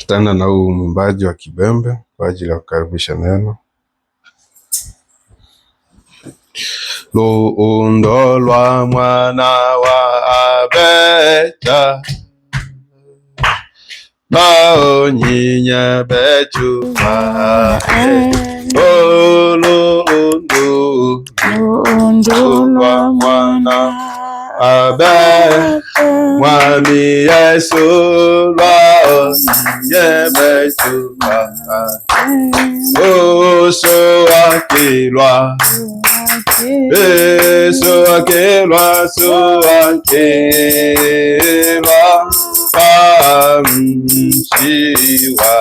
Tutaenda na huu mwimbaji wa kibembe kwa ajili ya kukaribisha neno. Luundo lwa mwana wa Abeta baonyinya bechuka luundo lwa mwana Abeta mwami Yesu lwaonyinya bechuka so akilwa so akilwa pamshiwa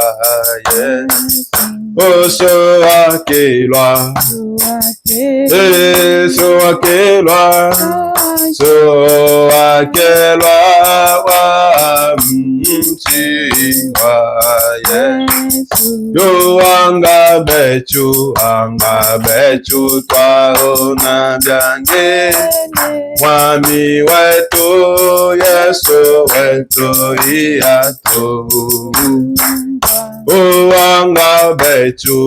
so akilwa yo anga bechu twaona byange mwami wetu Yesu wetu iato anga bechu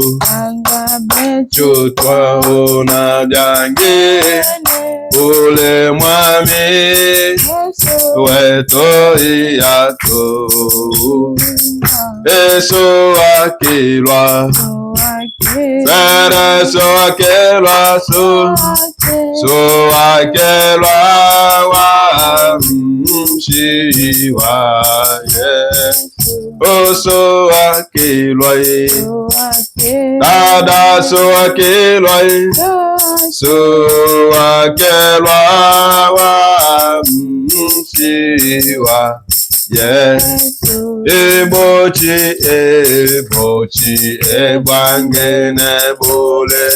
twaona byange ule mwami wetu iato Yesu akilwa Sara so akilwa wa mshiwa so akilwa dada so akilwa wa mshiwa ebochi egbangene bole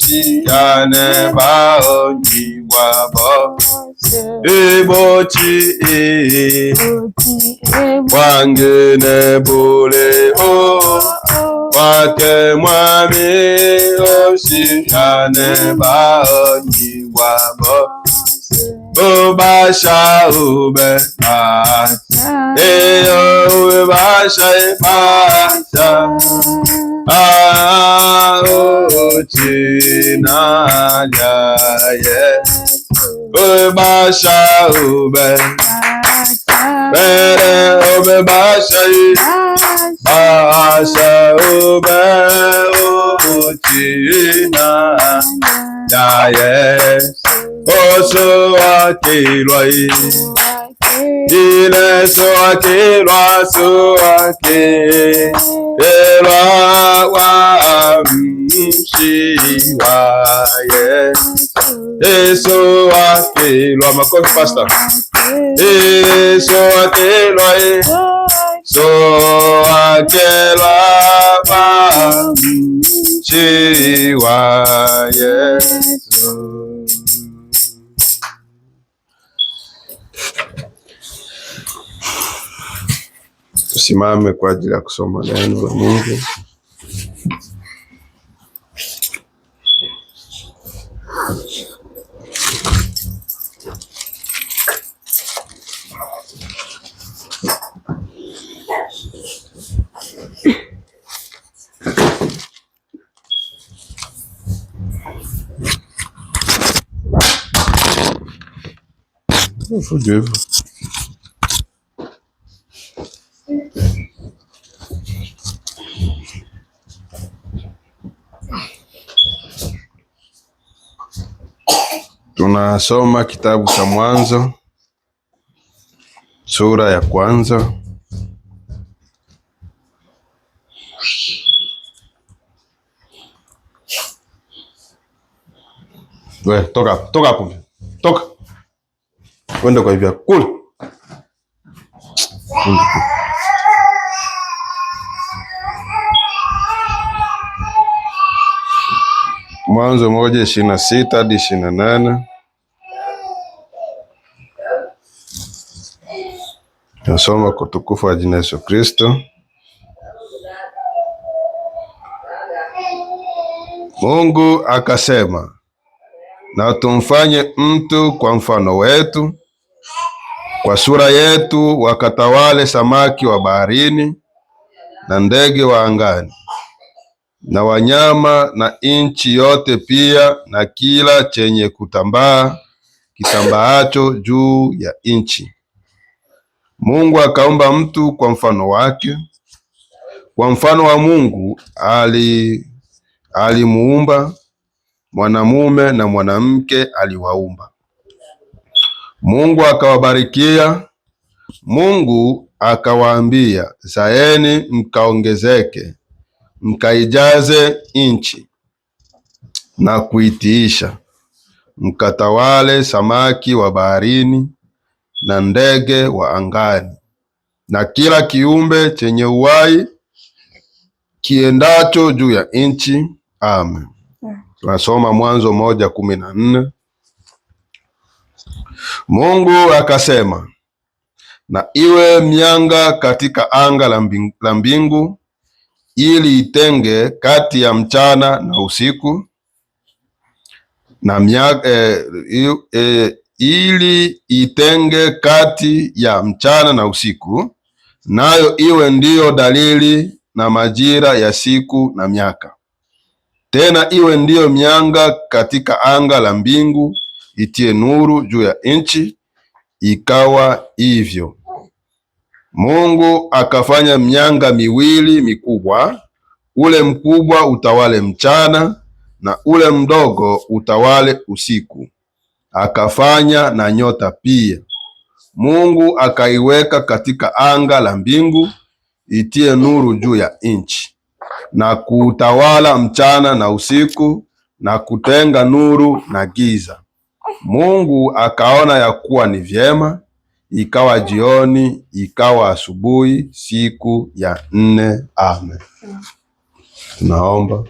shiyane ba onyiwa bo ebochi egbangene bole wake mwami shiyane ba onyiwa bo Basha ube basha ube basha china jaye ube basha ube ube basha ube china jaye so akilwa ile so akilwa wa mshiwa so akilwa makofi pastor so akilwa wa mshiwa Yesu. Tusimame kwa ajili ya kusoma neno la Mungu. Forgive. Tunasoma kitabu cha Mwanzo sura ya kwanza toka kwenda kwa hivyo kule Mwanzo 1:26 hadi 28. Nasoma kwa utukufu wa jina Yesu Kristo. Mungu akasema, na tumfanye mtu kwa mfano wetu, kwa sura yetu wakatawale samaki wa baharini na ndege wa angani na wanyama na nchi yote pia na kila chenye kutambaa kitambaacho juu ya nchi. Mungu akaumba mtu kwa mfano wake, kwa mfano wa Mungu alimuumba, mwanamume na mwanamke aliwaumba. Mungu akawabarikia. Mungu akawaambia, zaeni mkaongezeke, mkaijaze nchi na kuitiisha, mkatawale samaki wa baharini na ndege wa angani na kila kiumbe chenye uhai kiendacho juu ya nchi. Amen. Tunasoma Mwanzo 1:14. Mungu akasema, na iwe mianga katika anga la mbingu ili itenge kati ya mchana na usiku, na ili itenge kati ya mchana na usiku, nayo iwe ndiyo dalili na majira ya siku na miaka. Tena iwe ndiyo mianga katika anga la mbingu itie nuru juu ya nchi. Ikawa hivyo. Mungu akafanya mianga miwili mikubwa, ule mkubwa utawale mchana na ule mdogo utawale usiku. Akafanya na nyota pia. Mungu akaiweka katika anga la mbingu itie nuru juu ya nchi, na kutawala mchana na usiku, na kutenga nuru na giza. Mungu akaona ya kuwa ni vyema. Ikawa jioni, ikawa asubuhi, siku ya 4. Amen. Tunaomba.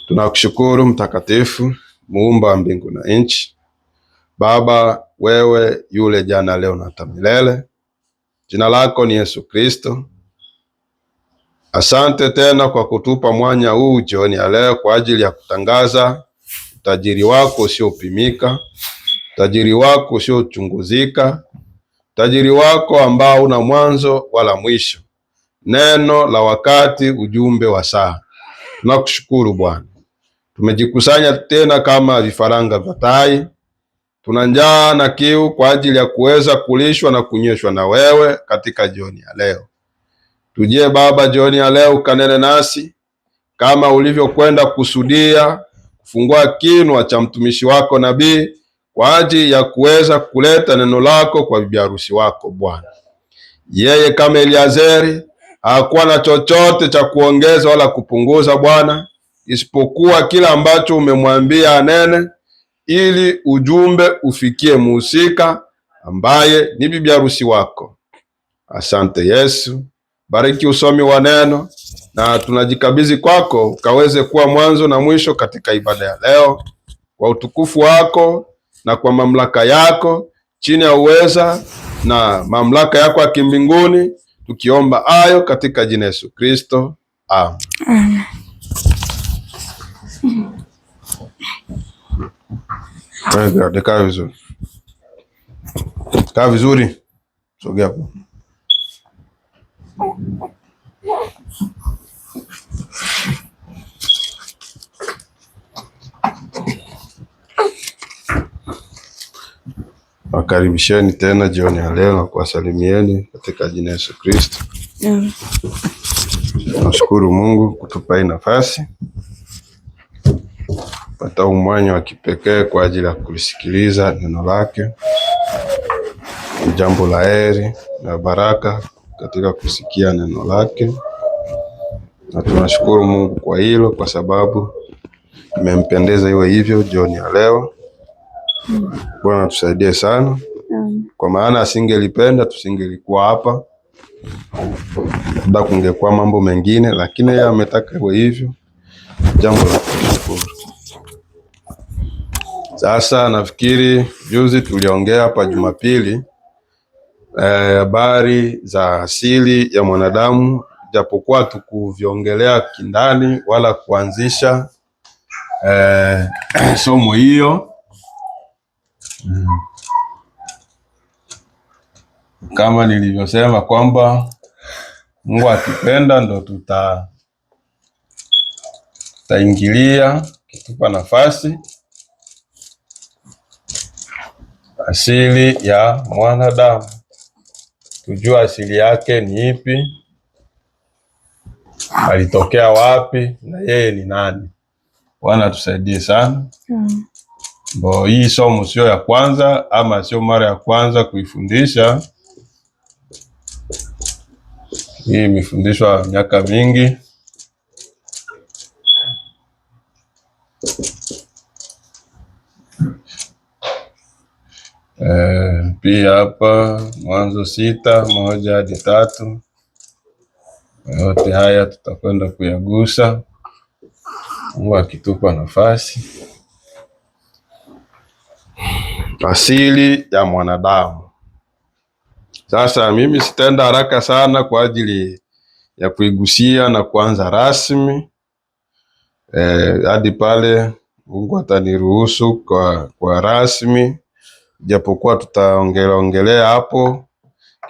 Tunakushukuru mtakatifu, muumba wa mbingu na nchi. Baba, wewe yule jana, leo na hata milele. Jina lako ni Yesu Kristo. Asante tena kwa kutupa mwanya huu jioni ya leo kwa ajili ya kutangaza utajiri wako usiopimika, utajiri wako usiochunguzika, utajiri wako ambao una mwanzo wala mwisho, neno la wakati, ujumbe wa saa. Tunakushukuru Bwana. Tumejikusanya tena kama vifaranga vya tai, tuna njaa na kiu kwa ajili ya kuweza kulishwa na kunyweshwa na wewe katika jioni ya leo. Tujie Baba, jioni ya leo ukanene nasi kama ulivyokwenda kusudia kufungua kinwa cha mtumishi wako nabii kwa ajili ya kuweza kuleta neno lako kwa bibi harusi wako Bwana. Yeye kama Eliazeri hakuwa na chochote cha kuongeza wala kupunguza Bwana, isipokuwa kila ambacho umemwambia anene, ili ujumbe ufikie muhusika ambaye ni bibi harusi wako. Asante Yesu. Bariki usomi wa neno, na tunajikabidhi kwako ukaweze kuwa mwanzo na mwisho katika ibada ya leo, kwa utukufu wako na kwa mamlaka yako, chini ya uweza na mamlaka yako ya kimbinguni, tukiomba hayo katika jina Yesu Kristo. Amen. Kaa vizuri. Kaa vizuri. Sogea hapo. Wakaribisheni tena jioni ya leo na kuwasalimieni katika jina Yesu Kristo. Nashukuru Mungu kutupa hii nafasi, pata umwanya wa kipekee kwa ajili ya kulisikiliza neno lake. Ni jambo la heri na baraka katika kusikia neno lake, na tunashukuru Mungu kwa hilo, kwa sababu imempendeza iwe hivyo jioni ya leo. Bwana tusaidie sana, kwa maana asingelipenda tusingelikuwa hapa, labda kungekuwa mambo mengine, lakini yeye ametaka iwe hivyo. Jambo la kushukuru. Sasa nafikiri juzi tuliongea hapa Jumapili habari za asili ya mwanadamu, japokuwa tukuviongelea kindani wala kuanzisha somo hiyo. kama nilivyosema kwamba Mungu akipenda ndo tutaingilia kitupa nafasi asili ya mwanadamu, tujua asili yake ni ipi, alitokea wapi, na yeye ni nani. Bwana tusaidie sana. Hii somo sio ya kwanza ama sio mara ya kwanza kuifundisha. Hii imefundishwa miaka mingi. Pia hapa Mwanzo 6:1-3, yote haya tutakwenda kuyagusa Mungu akitupa nafasi. Asili ya mwanadamu. Sasa mimi sitaenda haraka sana kwa ajili ya kuigusia na kuanza rasmi hadi pale Mungu ataniruhusu kwa rasmi, japokuwa tutaongelea hapo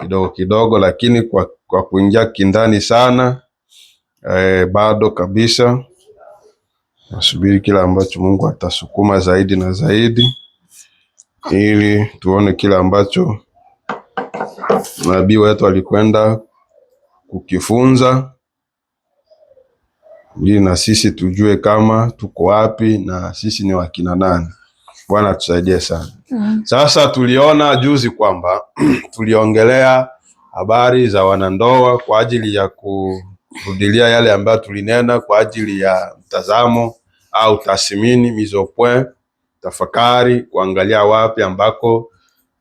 kidogo kidogo, lakini kwa kuingia kindani sana bado kabisa. Nasubiri kile ambacho Mungu atasukuma zaidi na zaidi, ili tuone kile ambacho nabii wetu alikwenda kukifunza, ili na sisi tujue kama tuko wapi na sisi ni wakina nani. Bwana tusaidie sana. Sasa tuliona juzi kwamba tuliongelea habari za wanandoa kwa ajili ya kurudilia yale ambayo tulinena kwa ajili ya mtazamo au tathmini, mise au point, tafakari, kuangalia wapi ambako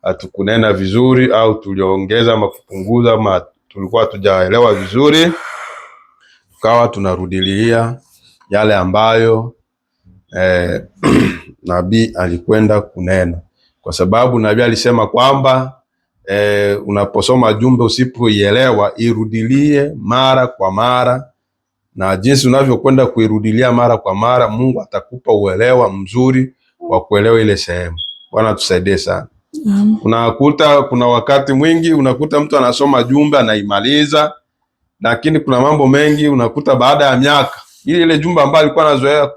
hatukunena vizuri au tuliongeza ama kupunguza ama tulikuwa tujaelewa vizuri, tukawa tunarudilia yale ambayo nabii alikwenda kunena, kwa sababu nabii alisema kwamba unaposoma jumbe usipoielewa irudilie mara kwa mara, na jinsi unavyokwenda kuirudilia mara kwa mara Mungu atakupa uelewa mzuri wa kuelewa ile sehemu. Bwana tusaidie sana. Unakuta kuna wakati mwingi unakuta mtu anasoma jumbe anaimaliza, lakini kuna mambo mengi unakuta baada ya miaka ile jumbe ambayo alikuwa anazoea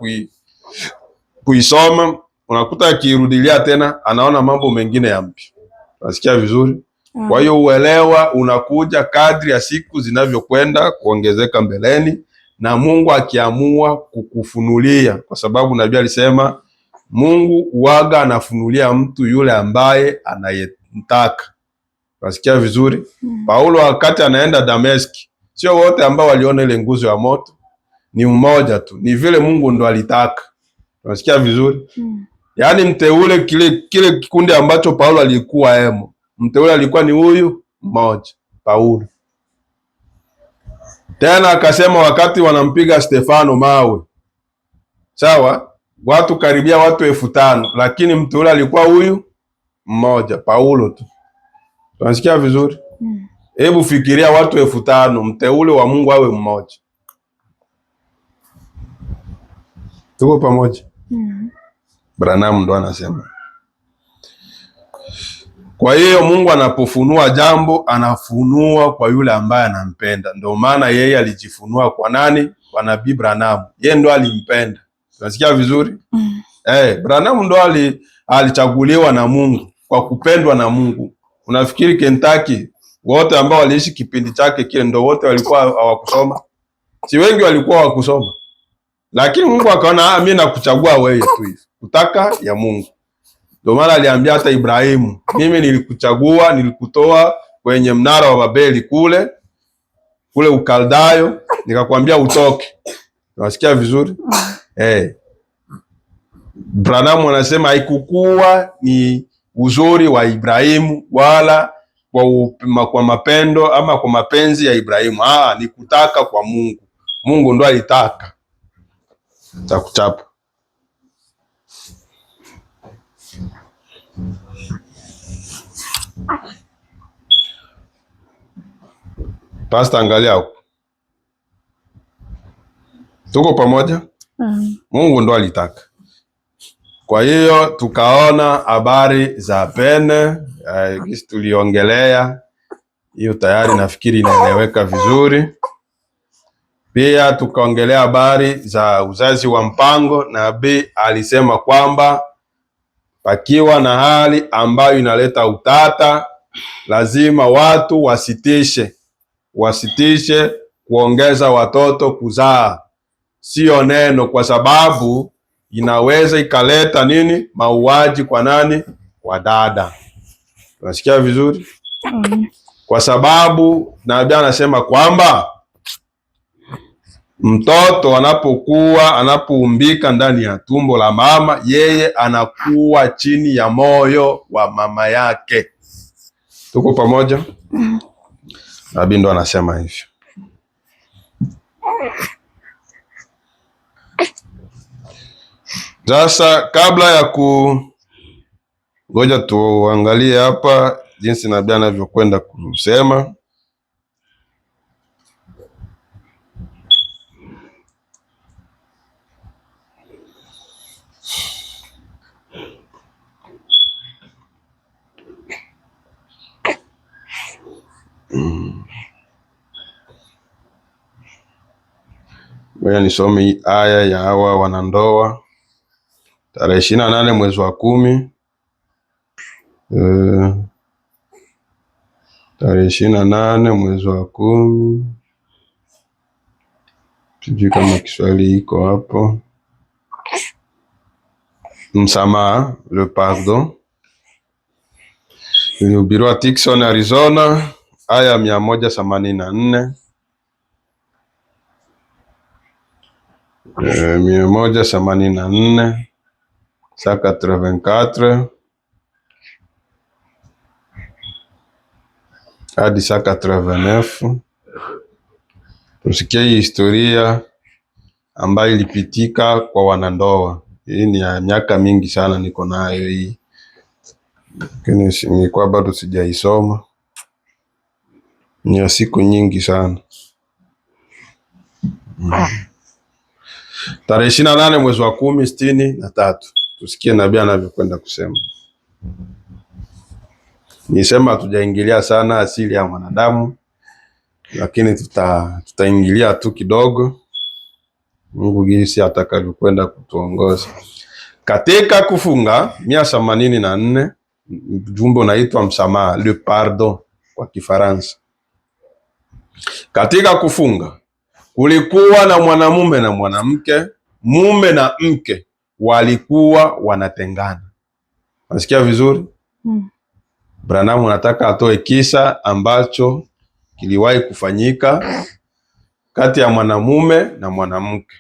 kuisoma unakuta akirudilia tena anaona mambo mengine ya mpya. Nasikia vizuri? Kwa hiyo uelewa unakuja kadri ya siku zinavyokwenda kuongezeka mbeleni, na Mungu akiamua kukufunulia, kwa sababu nabii alisema Mungu uwaga anafunulia mtu yule ambaye anayemtaka. Nasikia vizuri? Paulo wakati anaenda Dameski, sio wote ambao waliona ile nguzo ya moto, ni mmoja tu, ni vile Mungu ndo alitaka. Nasikia vizuri? Yaani mteule, kile kikundi ambacho Paulo alikuwa hemo, mteule alikuwa ni huyu mmoja, Paulo. Tena akasema wakati wanampiga Stefano mawe, sawa, watu karibia watu 5,000, lakini mteule alikuwa huyu mmoja, Paulo tu. Tunasikia vizuri? Hebu fikiria watu 5,000, mteule wa Mungu awe mmoja. Tuko pamoja? Branham ndo anasema. Kwa hiyo Mungu anapofunua jambo anafunua kwa yule ambaye anampenda. Ndio maana yeye alijifunua kwa nani? Kwa nabii Branham. Yeye ndo alimpenda. Unasikia vizuri? Branham ndo alichaguliwa na Mungu kwa kupendwa na Mungu. Unafikiri Kentucky wote ambao waliishi kipindi chake kile ndo wote walikuwa hawakusoma? Si wengi walikuwa hawakusoma. Lakini Mungu akaona mimi nakuchagua wewe tu hivi. Kutaka ya Mungu. Ndio maana aliambia hata Ibrahimu, mimi nilikuchagua, nilikutoa kwenye mnara wa Babeli kule Ukaldayo, nikakwambia utoke. Unasikia vizuri? Branham anasema haikukuwa ni uzuri wa Ibrahimu wala kwa mapendo ama kwa mapenzi ya Ibrahimu. Ni kutaka kwa Mungu. Mungu ndo alitaka. Takuchapa. Pastor, angalia huko. Tuko pamoja? Mungu ndo alitaka. Kwa hiyo tukaona habari za pene, tuliongelea Hiyo tayari nafikiri inaeleweka vizuri. Pia tukaongelea habari za uzazi wa mpango. Nabii alisema kwamba pakiwa na hali ambayo inaleta utata, lazima watu wasitishe kuongeza watoto, kuzaa. Sio neno, kwa sababu inaweza ikaleta nini? Mauaji kwa nani? Kwa dada. Unasikia vizuri? Kwa sababu nabii anasema kwamba mtoto anapoumbika ndani ya tumbo la mama, yeye anakuwa chini ya moyo wa mama yake. Tuko pamoja? Nabii ndo anasema hivyo. Sasa kabla ya ngoja tuangalie hapa jinsi nabii anavyokwenda kusema. Ngoja nisome aya ya hawa wanandoa. Tarehe 28 mwezi wa 10, tarehe 28 mwezi wa 10, sijui kama Kiswahili iko hapo. Msamaha, le pardon. Ilihubiriwa Tucson, Arizona, aya 184. 184 184 hadi 189. Tusikie historia ambayo ilipitika kwa wanandoa. Hii ni ya miaka mingi sana niko nayo hii, lakini nilikuwa bado sijaisoma. Ni ya siku nyingi sana. Tarehe 28 mwezi wa 10 63. Tusikie nabii anavyokwenda kusema. Nisema hatujaingilia sana asili ya mwanadamu, lakini tutaingilia tu kidogo Mungu jinsi atakavyokwenda kutuongoza. Katika kufunga 184, jumbe unaitwa msamaha, le pardon kwa Kifaransa. Katika kufunga kulikuwa na mwanamume na mwanamke, mume na mke walikuwa wanatengana. Unasikia vizuri? Branham anataka atoe kisa ambacho kiliwahi kufanyika kati ya mwanamume na mwanamke.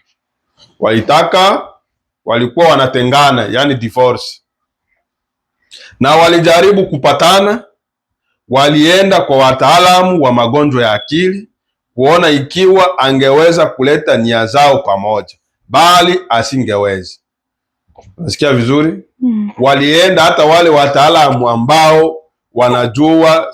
Walikuwa wanatengana, yani divorce. Na walijaribu kupatana, walienda kwa wataalamu wa magonjwa ya akili kuona ikiwa angeweza kuleta nia zao pamoja, bali asingeweza. Unasikia vizuri? Walienda hata wale wataalamu ambao wanajua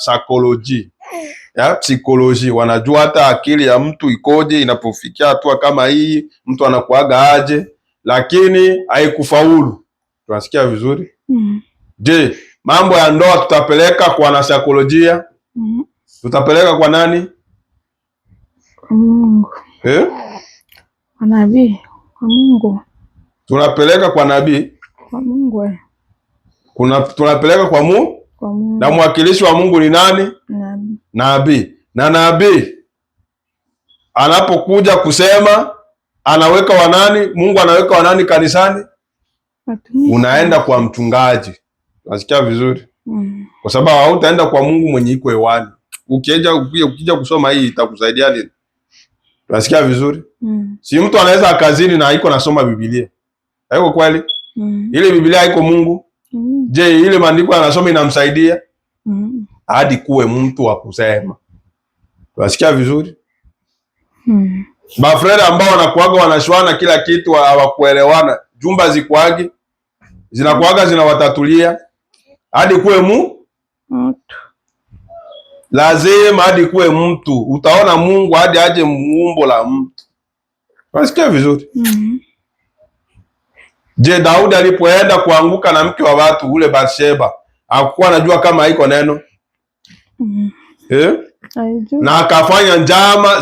psikoloji, wanajua hata akili ya mtu ikoje, inapofikia hatua kama hii mtu anakuaga aje, lakini haikufaulu. Tunasikia vizuri? Je, mambo ya ndoa tutapeleka kwa wanasaikolojia? Tutapeleka kwa nani? Mungu. Kwa nabii, kwa Mungu. Tunapeleka kwa nabii, kwa Mungu. Tunapeleka kwa Mungu. Na mwakilishi wa Mungu ni nani? Nabii. Na nabii anapokuja kusema anaweka wanani? Mungu anaweka wanani kanisani? Unaenda kwa mchungaji. Unasikia vizuri? Kwa sababu hautaenda kwa Mungu mwenye iko hewani. Ukija kusoma hii itakusaidia nini? Unasikia vizuri? Si mtu anaweza kazini na haiko nasoma Biblia. Haiko kweli? Ile Biblia haiko Mungu. Je, ile maandiko anasoma inamsaidia? Hadi kuwe mtu wa kusema. Unasikia vizuri? Bafreda ambao wanakuaga wanashwana kila kitu, hawakuelewana, jumba zikuagi zinakuaga zinawatatulia hadi kuwe lazima hadi kuwe mtu. Utaona Mungu hadi aje muumbo la mtu. Unasikia vizuri? Je, Daudi alipoenda kuanguka na mke wa watu ule Bathsheba, hakuwa anajua kama haiko neno? na akafanya njama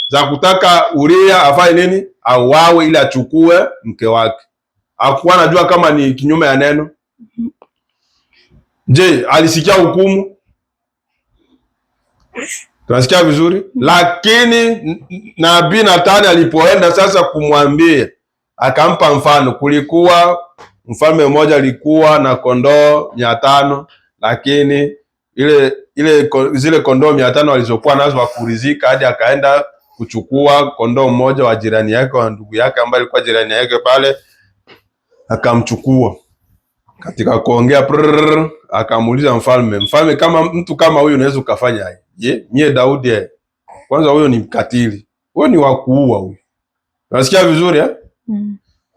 za kutaka Uria afanye nini? Auawe ili achukue mke wake. Hakuwa anajua kama ni kinyume ya neno. Je, alisikia hukumu? Tunasikia vizuri? Lakini nabii Nathani alipoenda sasa kumwambia, akampa mfano. Kulikuwa mfalme mmoja alikuwa na kondoo 500, lakini zile kondoo 500 alizokuwa nazo hakuridhika, hadi akaenda kuchukua kondoo mmoja wa jirani yake, wa ndugu yake ambaye alikuwa jirani yake pale, akamchukua. Katika kuongea akamuuliza mfalme, kama mtu kama huyu unaweza ukafanya aje? Je, mie Daudi kwanza huyo ni mkatili. Huyo ni wa kuua huyo. Unasikia vizuri eh?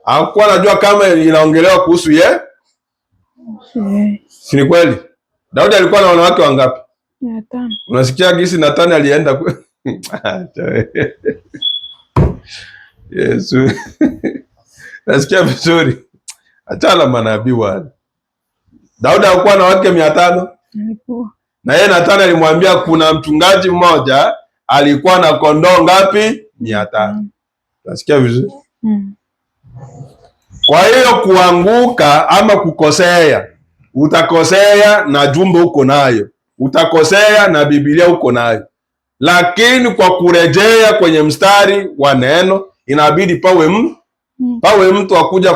Hakuwa anajua kama inaongelewa kuhusu si ni kweli? Daudi alikuwa na wanawake wangapi? 500. Unasikia gisi Nathani alienda Yesu. Nasikia vizuri. Achana manabii wale. Daudi alikuwa na wake 500. Na yeye Nathani alimwambia kuna mchungaji mmoja alikuwa na kondoo ngapi? 500. Nasikia vizuri? Kwa hiyo kuanguka ama kukosea, utakosea na jumbe uko nayo, utakosea na Biblia uko nayo, lakini kwa kurejea kwenye mstari wa neno inabidi pawe mtu akuja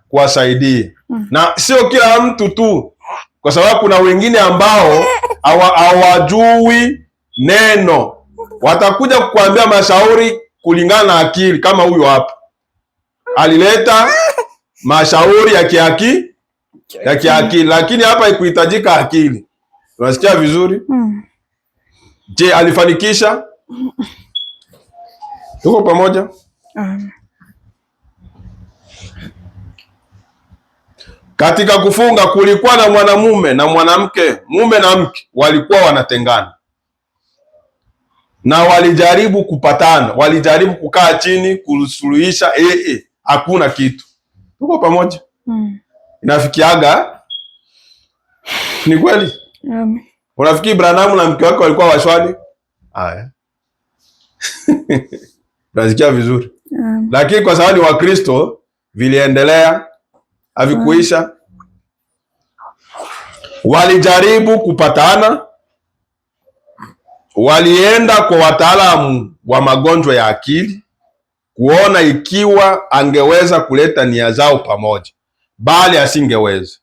kuwasaidia. Na sio kila mtu tu, kwa sababu kuna wengine ambao hawajui neno, watakuja kukuambia mashauri kulingana na akili. Kama huyo hapa alileta mashauri ya kiakili, lakini hapa ikuhitajika akili. Unasikia vizuri? Je, alifanikisha? Tuko pamoja? Katika kufunga kulikuwa na mwanamume na mwanamke, mume na mke walikuwa wanatengana, na walijaribu kupatana, walijaribu kukaa chini kusuluhisha, hakuna kitu. Tuko pamoja? Inafikiaga ni kweli? Unafikiri Branham na mke wake walikuwa washwani? Haya. Unasikia vizuri? Lakini kwa sababu ni Wakristo viliendelea, havikuisha. Walijaribu kupatana, walienda kwa wataalamu wa magonjwa ya akili kuona ikiwa angeweza kuleta nia zao pamoja, bali asingeweza.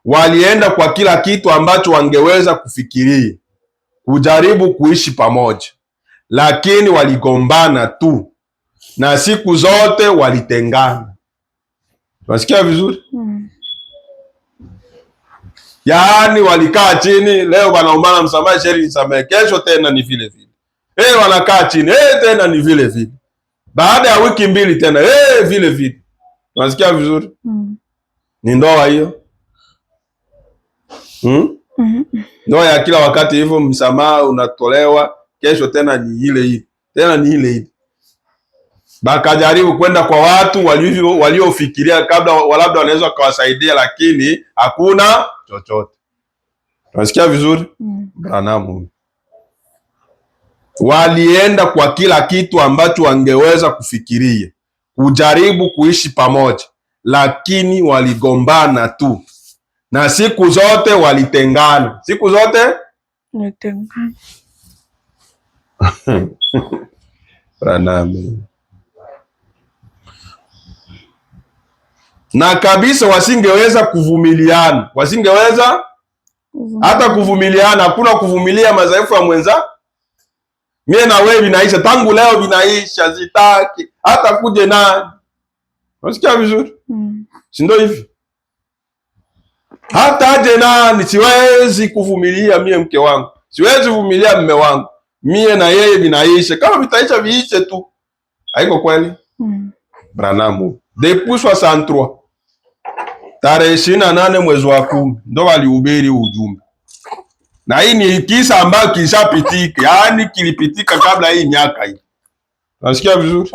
Walienda kwa kila kitu ambacho wangeweza kufikiria kujaribu kuishi pamoja, lakini waligombana tu na siku zote walitengana. Unasikia vizuri? Yaani walikaa chini, leo wanaombana msamaha, sheri nisamehe, kesho tena ni vile vile. Wanakaa chini, tena ni vile vile. Baada ya wiki 2 tena, vile vile. Unasikia vizuri? Ni ndoa hiyo? Ndoa ya kila wakati hivyo, msamaha unatolewa, kesho tena ni ile ile. Tena ni ile ile. Bakajaribu kwenda kwa watu waliofikiria kabla labda wanaweza kuwasaidia, lakini hakuna chochote. Unasikia vizuri? Branham. Walienda kwa kila kitu ambacho wangeweza kufikiria kujaribu kuishi pamoja, lakini waligombana tu na siku zote walitengana. Siku zote walitengana. Branham. Na kabisa wasingeweza kuvumiliana, wasingeweza hata kuvumiliana. Hakuna kuvumilia madhaifu ya mwenza. Mie na wewe vinaisha, tangu leo vinaisha, zitaki hata kuje nani. Unasikia vizuri? Si ndio hivi? Hata aje nani, siwezi kuvumilia mie mke wangu, siwezi kuvumilia mume wangu. Mie na yeye vinaisha, kama vitaisha viishe tu. Haiko kweli? Branham depuis 63 tarehe 28 mwezi wa 10 ndo walihubiri ujumbe. Na hii ni kisa ambayo kishapitika, yaani kilipitika kabla hii miaka hii. Unasikia vizuri?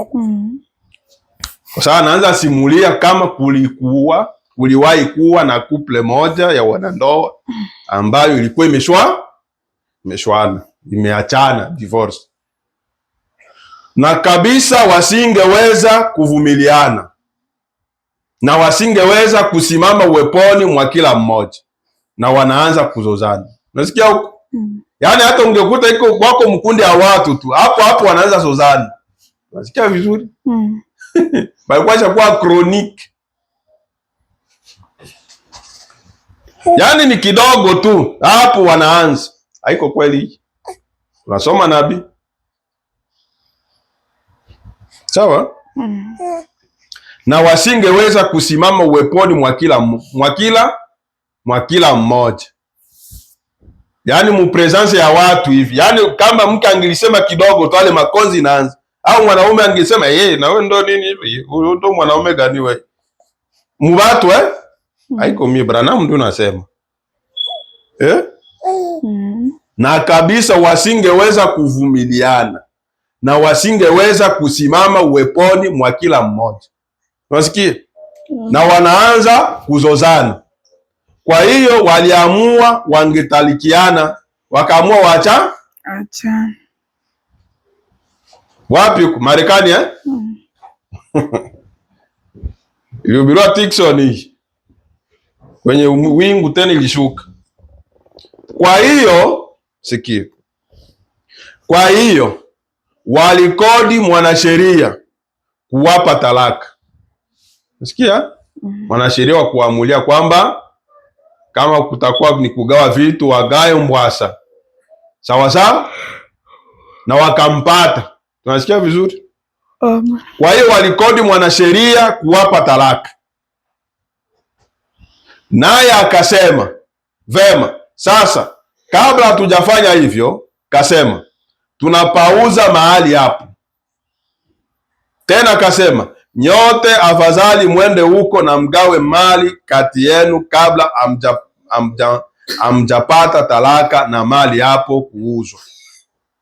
Kwa sababu anaanza simulia kama kuliwahi kuwa na couple moja ya wanandoa ambayo ilikuwa imeshwana. imeachana, divorce. Na kabisa wasingeweza kuvumiliana na wasingeweza kusimama uweponi mwa kila mmoja, na wanaanza kuzozana. Unasikia huko? Yaani hata ungekuta iko wako mkundi ya watu tu, hapo hapo wanaanza zozana. Unasikia vizuri? Balikuwa kwa chronic. Yaani ni kidogo tu hapo wanaanza. Haiko kweli? Unasoma nabii? Sawa? Na wasingeweza kusimama uweponi mwa kila mmoja. Yaani mu presence ya watu hivi. Yaani kama mke angelisema kidogo tu wale makonzi inaanza. Au mwanaume angesema na wewe ndo nini hivi? Ndo mwanaume gani wewe? Mubatu haiko mimi Branham ndo nasema. Na kabisa wasingeweza kuvumiliana na wasingeweza kusimama uweponi mwa kila mmoja. Unasikia? Na wanaanza kuzozana. Kwa hiyo waliamua wangetalikiana, wakaamua wacha wapi? Marekani Ilihubiriwa Tikson hii kwenye wingu tena ilishuka. Kwa hiyo sikia, kwa hiyo walikodi mwanasheria kuwapa talaka. Unasikia? Mwanasheria wa kuamulia kwamba kama kutakuwa ni kugawa vitu wagawe mbwasa. Sawa sawa? Na wakampata. Tunasikia vizuri? Kwa hiyo walikodi mwanasheria kuwapa talaka. Naye akasema, vema, sasa kabla hatujafanya hivyo, kasema, tunapauza mahali hapo. Tena kasema, nyote afadhali mwende huko na mgawe mali kati yenu kabla amjapata talaka na mali hapo kuuzwa.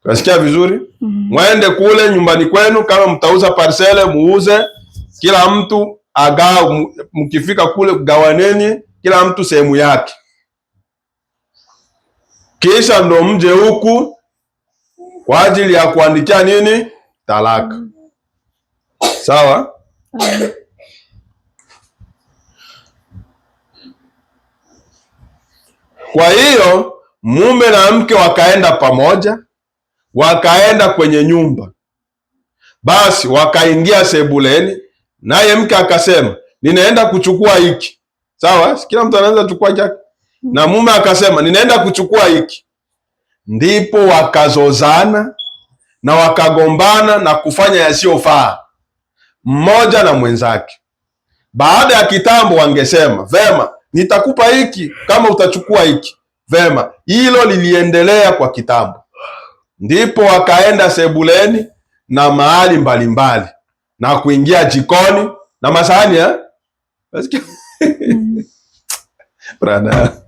Unasikia vizuri? Mwende kule nyumbani kwenu, kama mtauza parcele muuze, kila mtu agawa, mkifika kule gawaneni kila mtu sehemu yake. Kisha ndo mje huku kwa ajili ya kuandikia nini? Talaka. Sawa? Kwa hiyo mume na mke wakaenda pamoja, wakaenda kwenye nyumba. Basi wakaingia sebuleni, naye mke akasema, ninaenda kuchukua hiki. Sawa? Kila mtu anaanza kuchukua chake. Na mume akasema, ninaenda kuchukua hiki. Ndipo wakazozana na wakagombana na kufanya yasiyofaa mmoja na mwenzake. Baada ya kitambo wangesema, vema, nitakupa hiki kama utachukua hiki. Vema, hilo liliendelea kwa kitambo. Ndipo wakaenda sebuleni na mahali mbalimbali na kuingia jikoni na masahani Brada.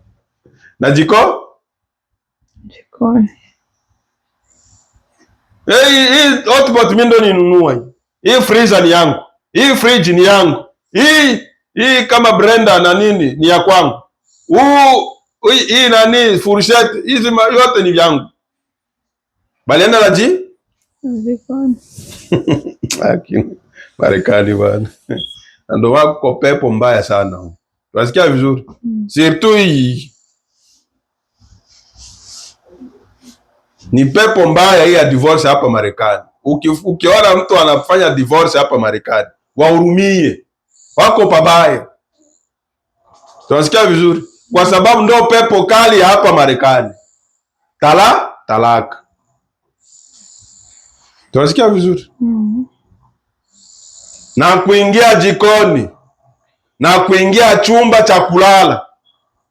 Na jikoni. Hii hotpot mimi ndo ninunua hii. Hii freezer ni yangu. Hii fridge ni yangu. Hii kama blender na nini ni ya kwangu. Hii nani fourchette, hizi yote ni yangu. Balienda la jikoni. Marekani bwana. Ndio wako pepo mbaya sana. Unasikia vizuri? Surtout hii. Ni pepo mbaya hii ya divorce hapa Marekani. Ukiona mtu anafanya divorce hapa Marekani, wahurumie. Wako pabaya. Tunasikia vizuri? Kwa sababu ndio pepo kali hapa Marekani. Talaka. Tunasikia vizuri? Na kuingia jikoni. Na kuingia chumba cha kulala.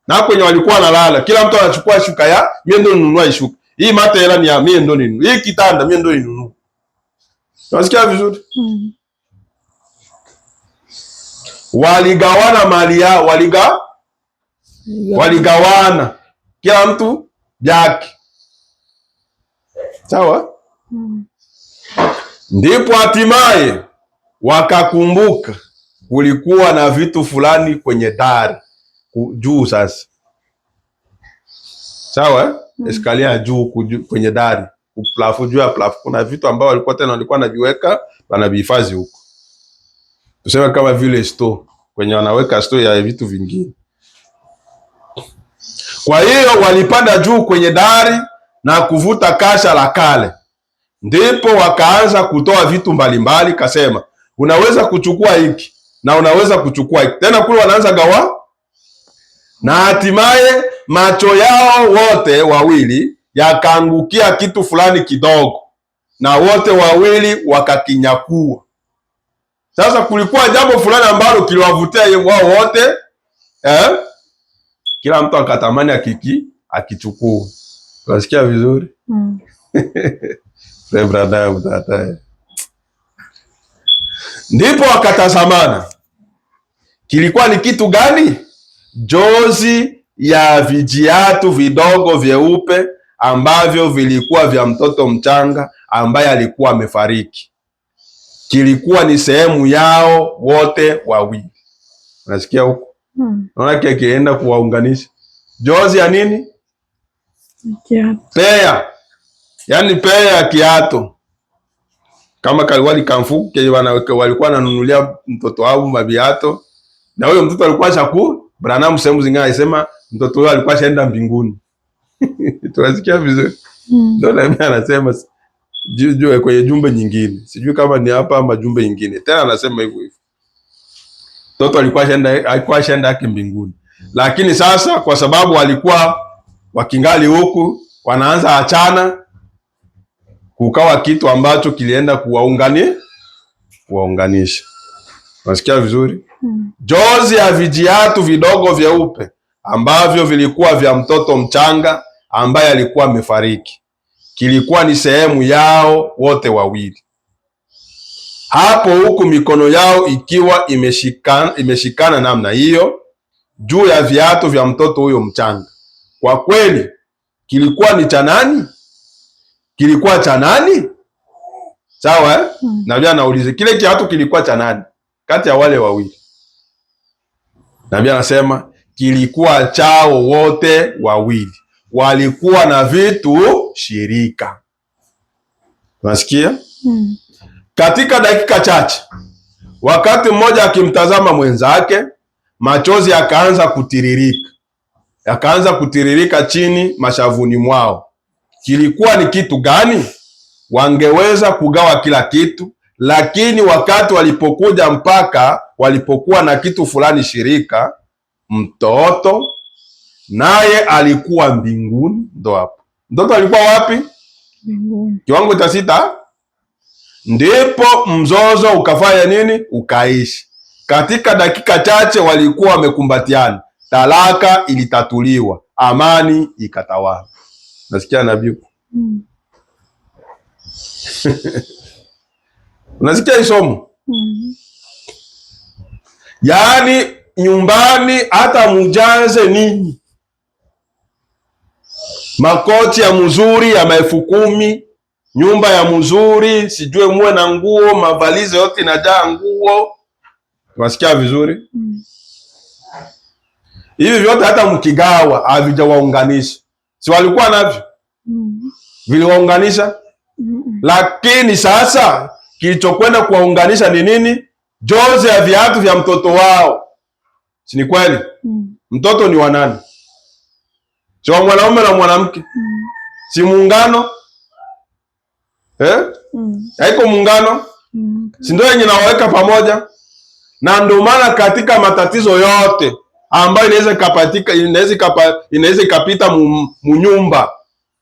Na kwenye walikuwa wanalala, kila mtu anachukua shuka ya, mimi ndo ninunua shuka. Hii mata hela ni ya mimi ndo ninunua. Hii kitanda mimi ndo ninunua. Unasikia vizuri? Waligawana mali yao, waligawana kila mtu yake. Sawa? Ndipo hatimaye wakakumbuka kulikuwa na vitu fulani kwenye dari juu sasa. Sawa? escalier ya juu kwenye dari, uplafu, juu ya plafu kuna vitu ambao walikuwa wanaviweka wanavihifadhi huko. Tuseme kama vile store, kwenye wanaweka store ya vitu vingine. Kwa hiyo walipanda juu kwenye dari na kuvuta kasha la kale. Ndipo wakaanza kutoa vitu mbalimbali, kasema unaweza kuchukua hiki na unaweza kuchukua hiki. Tena kule wanaanza gawa, na hatimaye macho yao wote wawili yakaangukia kitu fulani kidogo, na wote wawili wakakinyakua. Sasa kulikuwa jambo fulani ambalo kiliwavutia wao wote, kila mtu akatamani akichukua. Unasikia vizuri? Ndipo wakatazamana. Kilikuwa ni kitu gani? Jozi ya vijiatu vidogo vyeupe ambavyo vilikuwa vya mtoto mchanga ambaye alikuwa amefariki. Kilikuwa ni sehemu yao wote wawili. Unasikia huko? Naona kienda kuwaunganisha. Jozi ya nini? Pea. Yaani pea ya kiato. Kama kaliwali kamfuku kenye walikuwa wananunulia mtoto wao mabiato. Na huyo mtoto alikuwa shaku, Branham sehemu zingine alisema mtoto huyo alikuwa shaenda mbinguni. Tunasikia vizuri. Ndio na mimi anasema juu kwenye jumbe nyingine. Sijui kama ni hapa ama jumbe nyingine. Tena anasema hivyo hivyo. Mtoto alikuwa shaenda haki mbinguni. Lakini sasa kwa sababu walikuwa wakingali huku wanaanza achana, kukawa kitu ambacho kilienda kuwaunganisha. Unasikia vizuri? Jozi ya vijiatu vidogo vyeupe ambavyo vilikuwa vya mtoto mchanga ambaye alikuwa amefariki. Kilikuwa ni sehemu yao wote wawili. Hapo huku mikono yao ikiwa imeshikana namna hiyo juu ya viatu vya mtoto huyo mchanga. Kwa kweli kilikuwa ni cha nani? Kilikuwa cha nani? Sawa eh? Nabii anauliza kile kiatu kilikuwa cha nani kati ya wale wawili? Nabii anasema kilikuwa chao wote wawili. Walikuwa na vitu shirika. Unasikia? Katika dakika chache, wakati mmoja akimtazama mwenzake, machozi yakaanza kutiririka chini mashavuni mwao. Kilikuwa ni kitu gani? Wangeweza kugawa kila kitu, lakini wakati walipokuja mpaka walipokuwa na kitu fulani shirika, mtoto naye alikuwa mbinguni. Ndo hapo mtoto alikuwa wapi? Mbinguni. Kiwango cha 6. Ndipo mzozo ukafanya nini? Ukaishi. Katika dakika chache walikuwa wamekumbatiana, talaka ilitatuliwa, amani ikatawala. Nasikia nabii. Unasikia isomo? Yaani nyumbani hata mujaze nini, makoti ya mzuri ya $10,000, nyumba ya mzuri, sijue muwe na nguo, mavalize yote inajaa nguo. Unasikia vizuri? Hivi vyote hata mkigawa havijawaunganisha. Si walikuwa navyo? Viliwaunganisha? Lakini sasa kilichokwenda kuwaunganisha ni nini? Jozi ya viatu vya mtoto wao. Si ni kweli? Mtoto ni wa nani? Si wa mwanaume na mwanamke? Si muungano? Haiko muungano? Si ndio yenye nawaweka pamoja? Na ndio maana katika matatizo yote ambayo inaweza ikapita munyumba,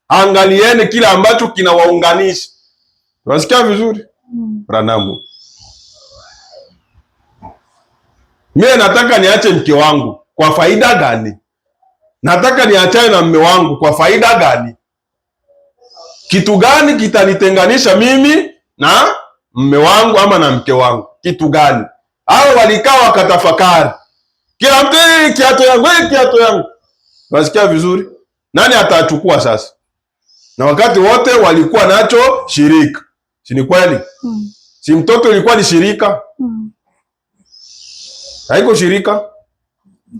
angalieni kile ambacho kinawaunganisha. Unasikia vizuri? Branham, mimi nataka niache mke wangu kwa faida gani? Nataka niachane na mume wangu kwa faida gani? Kitu gani kitanitenganisha mimi na mume wangu ama na mke wangu? Kitu gani? Hao walikaa wakatafakari. Kila mtu kiatu yangu. Unasikia vizuri? Nani atachukua sasa? Na wakati wote walikuwa nacho shirika. Si ni kweli? Si mtoto ilikuwa ni shirika? Haiko shirika?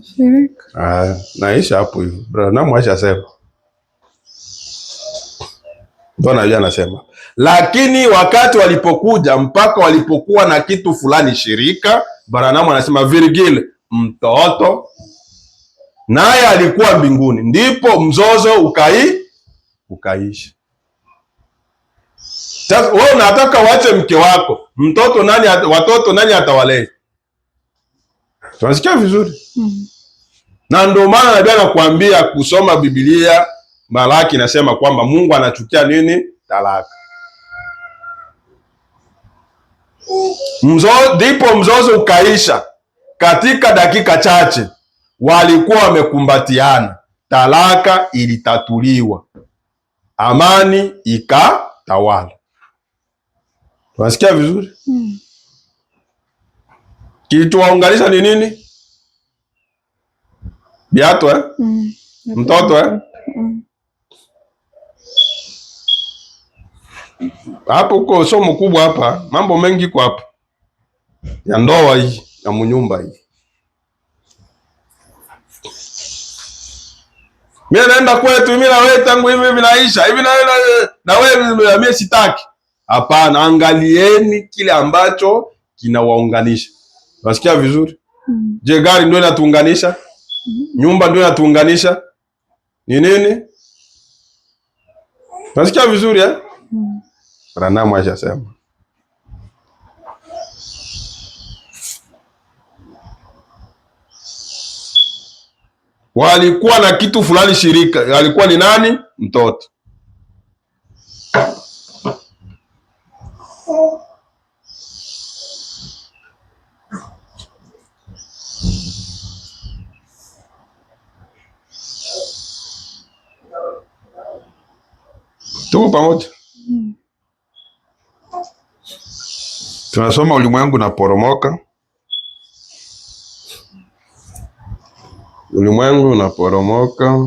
Shirika. Naisha hapo hivyo. Branham aisha sema. Ndio nabii anasema. Lakini wakati walipokuja mpaka walipokuwa na kitu fulani shirika, Branham anasema Virgil mtoto naye alikuwa mbinguni, ndipo mzozo ukaisha. Sasa wewe unataka uache mke wako, mtoto nani, watoto nani atawalea? Tunasikia vizuri? Na ndio maana nabii anakuambia kusoma Biblia, Malaki nasema kwamba Mungu anachukia nini? Talaka. Ndipo mzozo ukaisha. Katika dakika chache walikuwa wamekumbatiana, talaka ilitatuliwa, amani ikatawala. Tunasikia vizuri? Kilichowaunganisha ni nini? Biato mtoto hapo uko somo kubwa hapa, mambo mengi kwa hapa ya ndoa hii na munyumba hii. Mimi naenda kwetu, mimi na wewe tangu hivi vinaisha hivi, na wewe mimi sitaki. Hapana, angalieni kile ambacho kinawaunganisha. Unasikia vizuri? Je, gari ndio inatuunganisha? Nyumba ndio inatuunganisha? Ni nini? Unasikia vizuri eh? Branham ashasema. Walikuwa na kitu fulani shirika, alikuwa ni nani? Mtoto. Tuko pamoja? Tunasoma ulimwengu unaporomoka. Ulimwengu unaporomoka.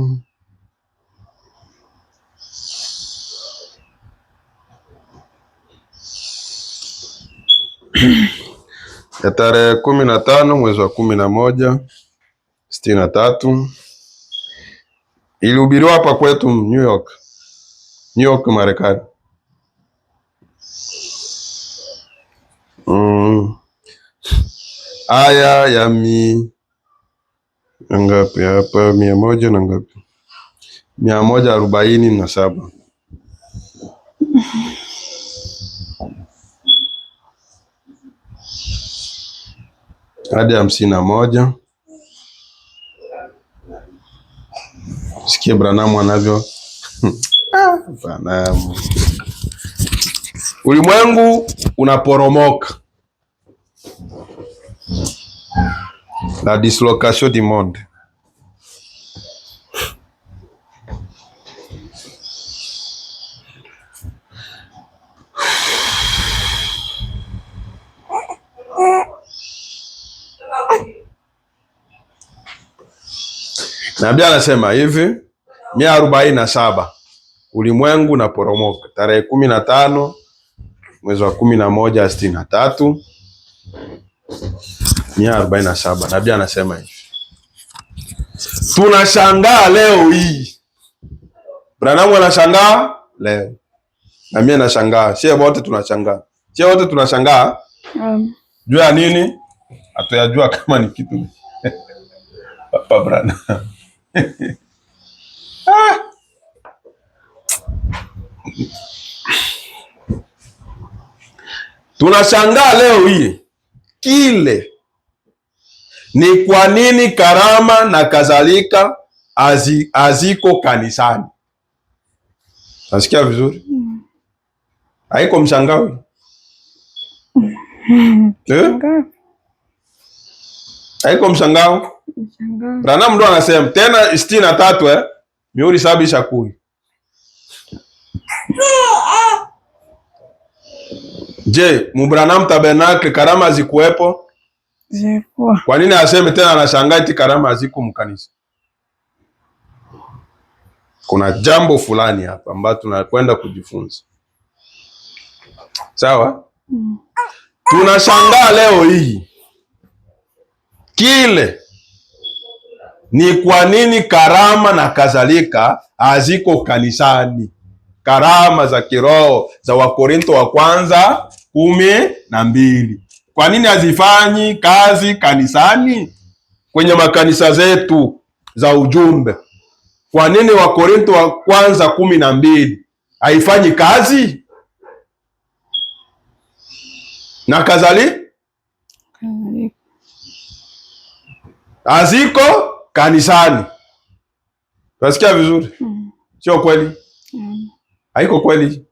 Ya tarehe 15 mwezi wa 11 63 ilihubiriwa hapa kwetu New York Marekani. Aya ya ngapi hapa? 100 na ngapi? 147 hadi 51. Sikia Branham anavyo Branham. Ulimwengu unaporomoka. La dislocation du monde. Nabii anasema hivi 147 ulimwengu unaporomoka, tarehe 15 mwezi wa 11 63 147. Nabii anasema hivi. Tunashangaa leo hii. Branham anashangaa leo. Na mimi nashangaa. Sisi wote tunashangaa. Sisi wote tunashangaa. Jua ya nini? Hatuyajua kama ni kitu. Papa Branham. Tunashangaa leo hii kile ni kwa nini karama na kadhalika haziko kanisani. Nasikia vizuri? Haiko mshangao? Haiko mshangao? Branham ndo anasema tena 63 mihuri 7 ishakui. Je, Branham Tabernacle karama hazikuwepo? Zilikuwa. Kwa nini aseme tena anashangaa eti karama haziko mkanisa? Kuna jambo fulani hapa ambalo tunakwenda kujifunza. Sawa? Tunashangaa leo hii kile ni kwa nini karama na kadhalika haziko kanisani. karama za kiroho za Wakorinto wa kwanza 12. Kwa nini hazifanyi kazi kanisani, kwenye makanisa zetu za ujumbe? Kwa nini Wakorinto wa kwanza 12 haifanyi kazi? Na haziko kanisani. Unasikia vizuri? Sio kweli? Haiko kweli?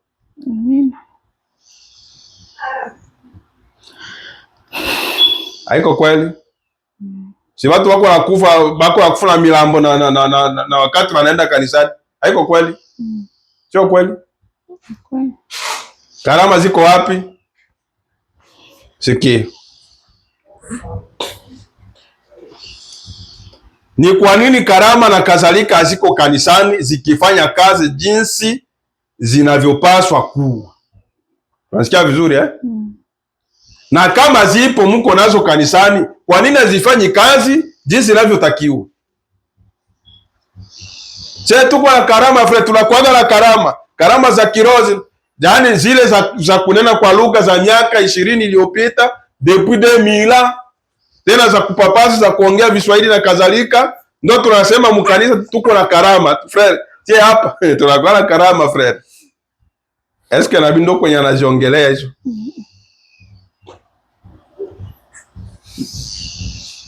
Haiko kweli? Si watu wako nakufa na milambo na wakati wanaenda kanisani. Haiko kweli? Sio kweli? Karama ziko wapi? Sikia. Ni kwa nini karama na kadhalika haziko kanisani zikifanya kazi jinsi zinavyopaswa kuwa? Unasikia vizuri eh? Na kama zipo mko nazo kanisani, kwa nini hazifanyi kazi jinsi inavyotakiwa? Tuko na karama frere, tunakuaga na karama za kiroho, yaani zile za kunena kwa lugha za miaka 20 iliyopita, depuis 2000, tena za kupapasa, za kuongea Kiswahili na kadhalika. Ndio tunasema mkanisa tuko na karama frere. Hapa tunakuwa na karama frere. Eske nabii ndo kwenye anaziongelea hizo?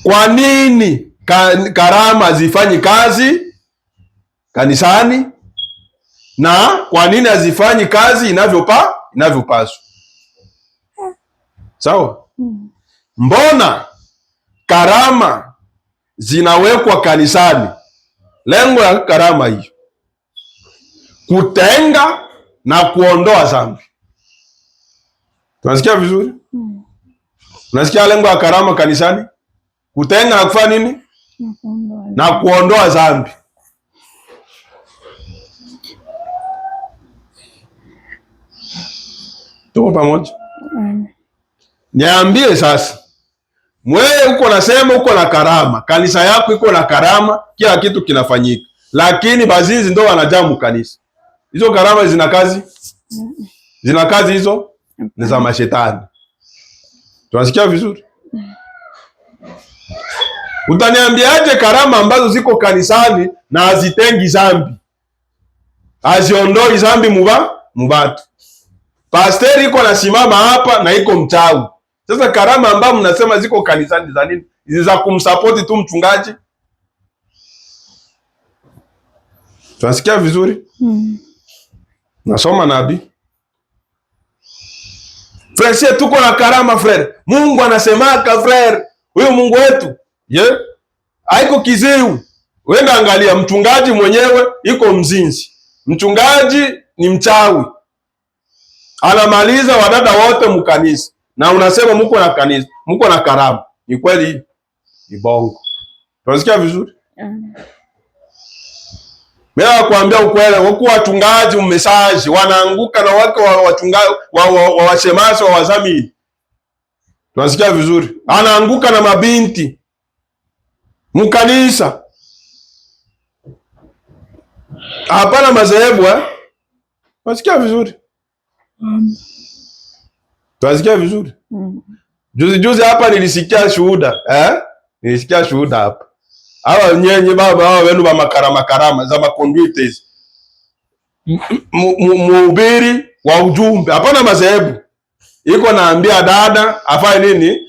Kwa nini karama zifanyi kazi kanisani, na kwa nini hazifanyi kazi inavyopaswa? Sawa? Mbona karama zinawekwa kanisani? Lengo la karama hiyo kutenga na kuondoa dhambi. Tunasikia vizuri? Unasikia lengo la karama kanisani? Kutenga na kufanya nini? Na kuondoa dhambi. Tuko pamoja? Niambie sasa, mwewe uko nasema uko na karama, kanisa yako iko na karama, kila kitu kinafanyika, lakini bazinzi ndo wanajamu kanisa. Hizo karama zina kazi? Zina kazi hizo? Ni za mashetani. Tunasikia vizuri? Utaniambiaje karama ambazo ziko kanisani na hazitengi dhambi, haziondoi dhambi mubatu? Pasteri iko nasimama hapa na iko mchawi. Sasa karama ambazo mnasema ziko kanisani za nini? Za kumsupport tu mchungaji? Tunasikia vizuri? Nasoma nabii. Frere, tuko na karama frere. Mungu anasemaka frere. Huyu Mungu wetu haiko kiziwi. Wenda angalia, mchungaji mwenyewe iko mzinzi, mchungaji ni mchawi, anamaliza wadada wote mkanisa, na unasema mko na kanisa, mko na karama. Ni kweli? Ni bongo. Tunasikia vizuri? Mimi nakwambia ukweli, wako wachungaji mmesaji wanaanguka na wake wa wachungaji wa washemasi wa wazamini. Tunasikia vizuri? Anaanguka na mabinti mkanisa. Hapana madhehebu Tunasikia vizuri? Tunasikia vizuri? Juzi hapa nilisikia shuhuda nilisikia shuhuda hapa. Hawa nyenye baba hawa wenu ba makarama za maconduites. Mhubiri wa ujumbe, hapana madhehebu, iko naambia dada afanye nini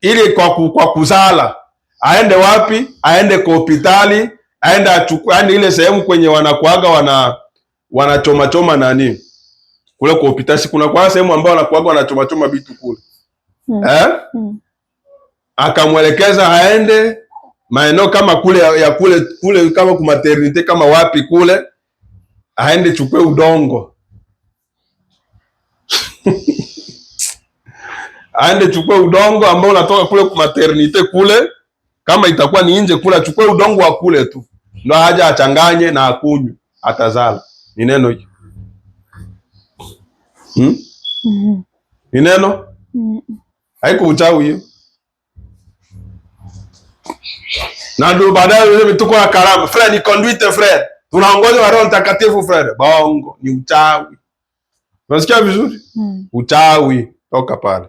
ili kwa kuzala. Aende wapi? Aende kwa hospitali, aende achukue ile sehemu kwenye wanakuaga wanachoma nani kule kwa hospitali. Kuna kwa sehemu ambao wanakuaga wanachoma vitu kule. Akamwelekeza aende maeneo kama kule kama ku maternity kama wapi kule, aende chukue udongo aende chukue udongo ambao unatoka kule ku maternity kule, kama itakuwa ni nje kule, chukue udongo wa kule tu, ndio haja achanganye na akunywe, atazala. Ni neno hiyo? Ni neno? Haiko uchawi hiyo. Na ndio baadaye tuko na karama. Frère, ni conduite frère. tunaongozwa na Roho Mtakatifu frere. Bongo, ni uchawi. Unasikia vizuri? Uchawi, toka pale.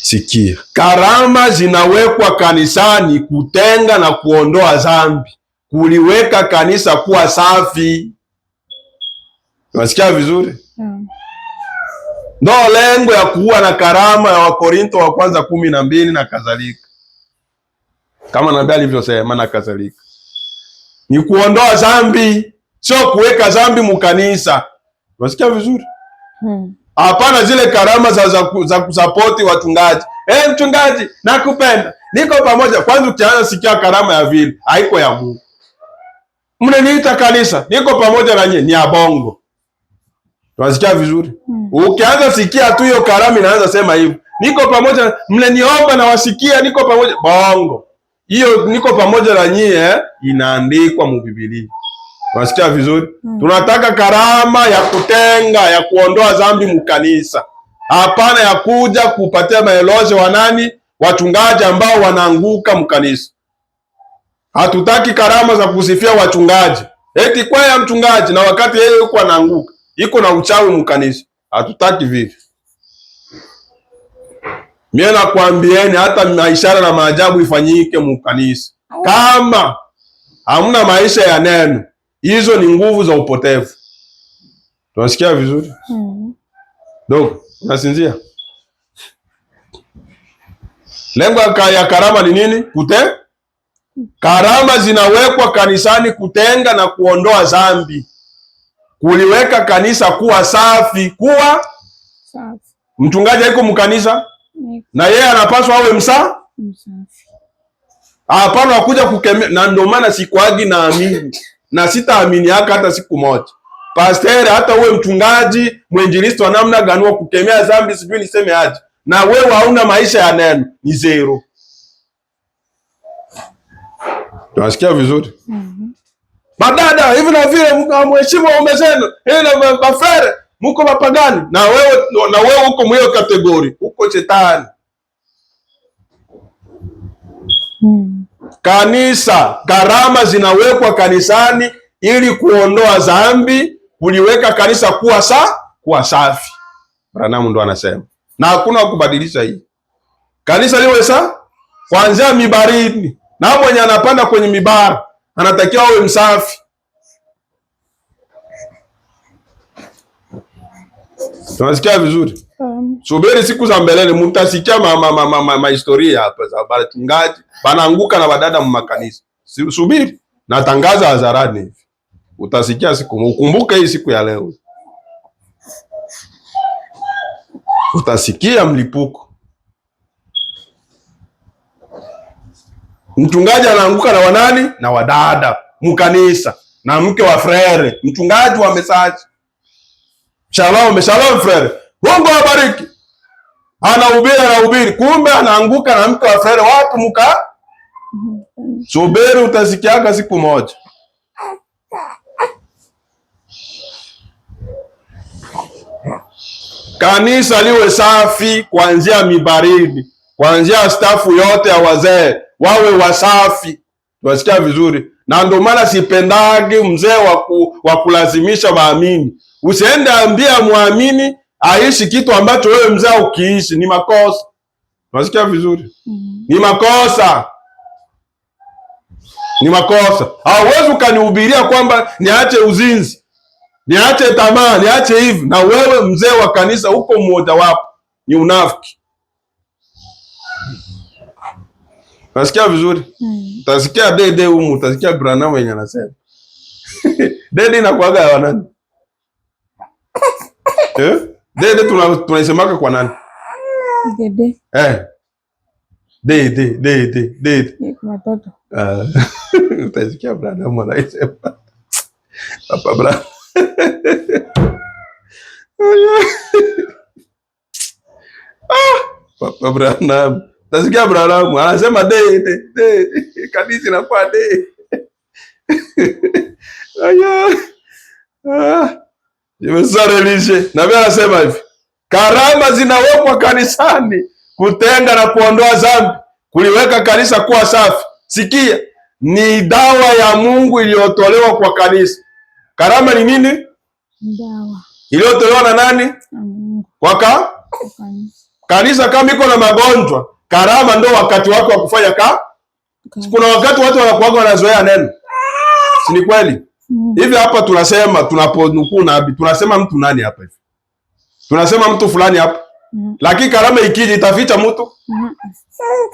Sikia, karama zinawekwa kanisani kutenga na kuondoa dhambi, kuliweka kanisa kuwa safi. Unasikia vizuri? Ndo lengo ya kuwa na karama ya Wakorinto wa kwanza 12 na kadhalika, kama nabii alivyosema na kadhalika, ni kuondoa dhambi, sio kuweka dhambi mukanisa. Unasikia vizuri? Hapana, zile karama za kusapoti wachungaji. Mchungaji nakupenda, niko pamoja. Kwanza ukianza sikia karama ya vile, haiko ya Mungu. Mnaniita kanisa, niko pamoja na nyinyi, ni ya bongo. Unasikia vizuri? Ukianza sikia tu hiyo karama inaanza sema hivyo, niko pamoja, mnaniomba na wasikia, niko pamoja. Bongo. Hiyo niko pamoja na nyinyi inaandikwa mu Biblia. Unasikia vizuri? Tunataka karama ya kutenga, ya kuondoa dhambi mkanisa. Hapana ya kuja kupatia maelezo wanani wachungaji ambao wanaanguka mkanisa. Hatutaki karama za kusifia wachungaji. Eti kwa ya mchungaji na wakati yeye yuko anaanguka, iko na uchawi mkanisa. Hatutaki vivi. Mimi nakwambieni hata maishara na maajabu ifanyike mkanisa. Kama hamna maisha ya neno, hizo ni nguvu za upotevu. Tunasikia vizuri? Dogo, unasinzia? Lengo ya karama ni nini? Karama zinawekwa kanisani kutenga na kuondoa dhambi, kuliweka kanisa kuwa safi. Kuwa safi. Mchungaji haiko mkanisa na yeye anapaswa awe msafi. Hapana wakuja kukemea. Na ndio maana sikuagi naamini na sitaamini hata siku moja pastor, hata uwe mchungaji mwinjilisti wa namna gani wa kukemea dhambi, sijui niseme aje, na wewe hauna maisha ya neno, ni zero. Tunasikia vizuri? Madada hivi na vile mheshimu waume zenu, ile bafere mko mapagani, na wewe uko mwiyo kategori, uko shetani. Kanisa, karama zinawekwa kanisani ili kuondoa dhambi, kuliweka kanisa kuwa safi. Branham ndo anasema. Na hakuna kubadilisha hii. Kanisa liwe safi kuanzia mibarini. Na mwenye anapanda kwenye mibara anatakiwa awe msafi. Tunasikia vizuri? Subiri siku za mbeleni mtasikia historia hapa za wachungaji banaanguka na wadada mmakanisa. Subiri, natangaza hadharani hivi. Utasikia siku, ukumbuke hii siku ya leo. Utasikia mlipuko. Mchungaji anaanguka na wanani? Na wadada mkanisa, na mke wa frere, mchungaji wa mesaji. Shalom frere. Mungu awabariki. Anahubiri, kumbe anaanguka na mke wa frere. Watu subiri, utasikiaga siku moja. Kanisa liwe safi kuanzia mibaridi, kuanzia stafu yote ya wazee wawe wasafi. Tunasikia vizuri? Na ndio maana sipendagi mzee wa kulazimisha waamini. Usiende ambia muamini aishi kitu ambacho wewe mzee ukiishi, ni makosa. Tunasikia vizuri? Ni makosa. Ni makosa. Hauwezi ukanihubiria kwamba niache uzinzi, niache tamaa, niache hivi, na wewe mzee wa kanisa uko mmoja wapo. Ni unafiki. Unasikia vizuri? Utasikia dede humu, utasikia Branham yenye anasema. Dede inakuaga ya nani? Dede tunaisemaka kwa nani? Dede. Dede. Ni kwa watoto. Utasikia Branham anasema. Papa Branham. Papa Branham. Utasikia Branham anasema dede. Kanisa inakuwa dede. Na mimi anasema hivi, karama zinawekwa kanisani kutenga na kuondoa dhambi, kuliweka kanisa kuwa safi. Sikia, ni dawa ya Mungu iliyotolewa kwa kanisa. Karama ni nini? Dawa iliyotolewa na nani? Kwa kanisa. Kama iko na magonjwa, karama ndio wakati wako wa kufanya Kuna wakati watu wanakuwa wanazoea neno, si ni kweli? Hivi hapa tunasema, tunaponukuu nabii tunasema mtu nani hapa hivi? Tunasema mtu fulani hapa. Lakini karama ikiji itaficha mtu?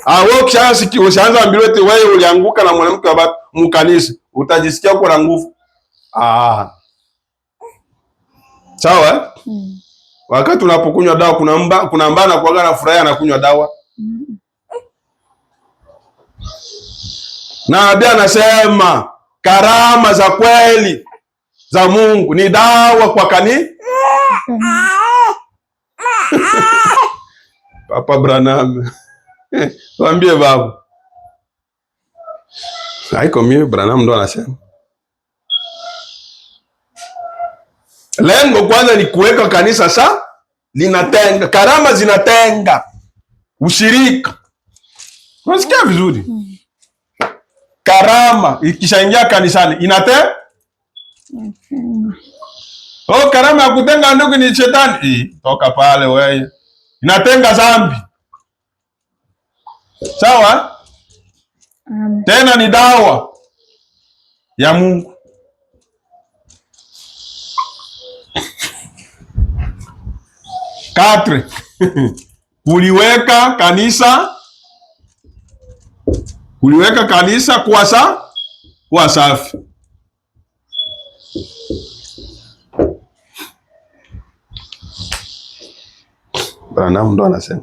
Wewe ukishaanza ambiwe eti wewe ulianguka na mwanamke wa mkanisa, utajisikia uko na nguvu. Sawa? Wakati unapokunywa dawa kuna mbana kuaga na furaha na kunywa dawa. Na Biblia anasema karama za kweli za Mungu ni dawa kwa Papa Branham. Tuambie baba. Haiko mimi, Branham ndo anasema. Lengo kwanza ni kuweka kanisa linatenga. Karama zinatenga ushirika. Unasikia vizuri? Karama ikishaingia kanisani karama ya kutenga ndugu ni shetani. Toka pale wewe. Inatenga dhambi. Sawa? Tena ni dawa ya Mungu. Katre. Kuliweka kanisa kuwa safi. Branham ndo anasema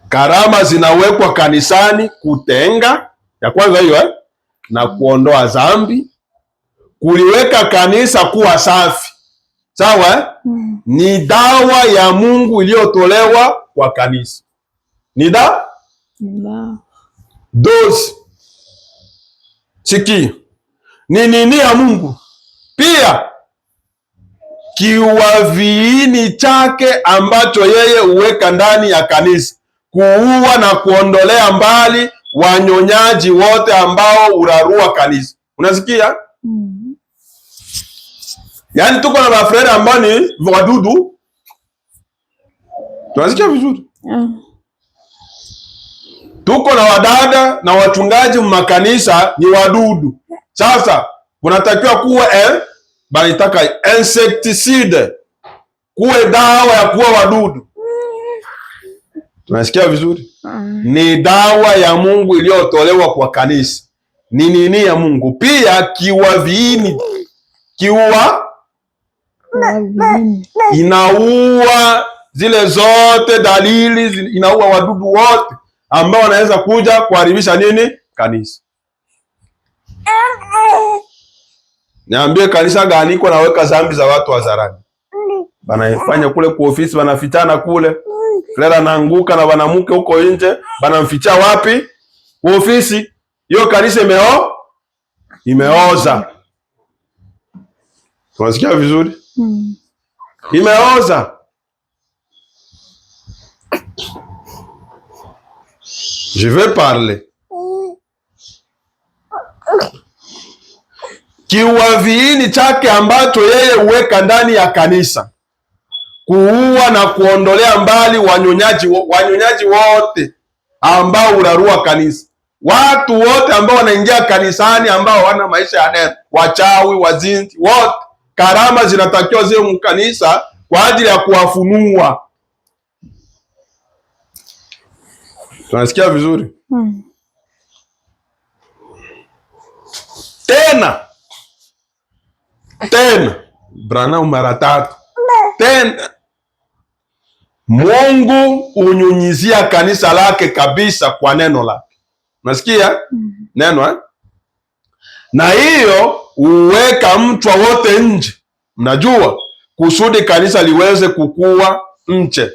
karama zinawekwa kanisani kutenga, ya kwanza hiyo na kuondoa dhambi, kuliweka kanisa kuwa safi. Sawa? Ni dawa ya Mungu iliyotolewa kwa kanisa. Ni dozi. Sikia. Ni nini ya Mungu? Pia kiuaviini chake ambacho yeye huweka ndani ya kanisa, kuua na kuondolea mbali wanyonyaji wote ambao urarua kanisa. Unasikia? Yaani tuko na mafrere ambao ni wadudu. Tunasikia vizuri? Tuko na wadada na wachungaji makanisa ni wadudu. Sasa kunatakiwa kuwe banitaka insecticide, kuwe dawa ya kuua wadudu. Tunasikia vizuri? Ni dawa ya Mungu iliyotolewa kwa kanisa. Ni nini ya Mungu? Pia kiuaviini. Inaua zile zote dalili, inaua wadudu wote ambao wanaweza kuja kuharibisha nini? Kanisa. Niambie kanisa gani iko naweka dhambi za watu hadharani? Banafanya kule kwa ofisi, banafichana kule. Clara anaanguka na banamuke huko nje, banamficha wapi? Kwa ofisi. Hiyo kanisa imeoza. Tunasikia vizuri? Imeoza. Je vais parler. Kiuaviini chake ambacho yeye huweka ndani ya kanisa, kuua na kuondolea mbali wanyonyaji wote ambao urarua kanisa. Watu wote ambao wanaingia kanisani ambao hawana maisha ya neno, wachawi, wazinzi, wote karama zinatakiwa ziwe mkanisa kwa ajili ya kuwafunua. Tunasikia vizuri? Tena Branham mara tatu. Tena Mungu unyunyizia kanisa lake kabisa kwa neno lake. Unasikia? Neno na hiyo uweka mchwa wote nje. Mnajua kusudi kanisa liweze kukua nje.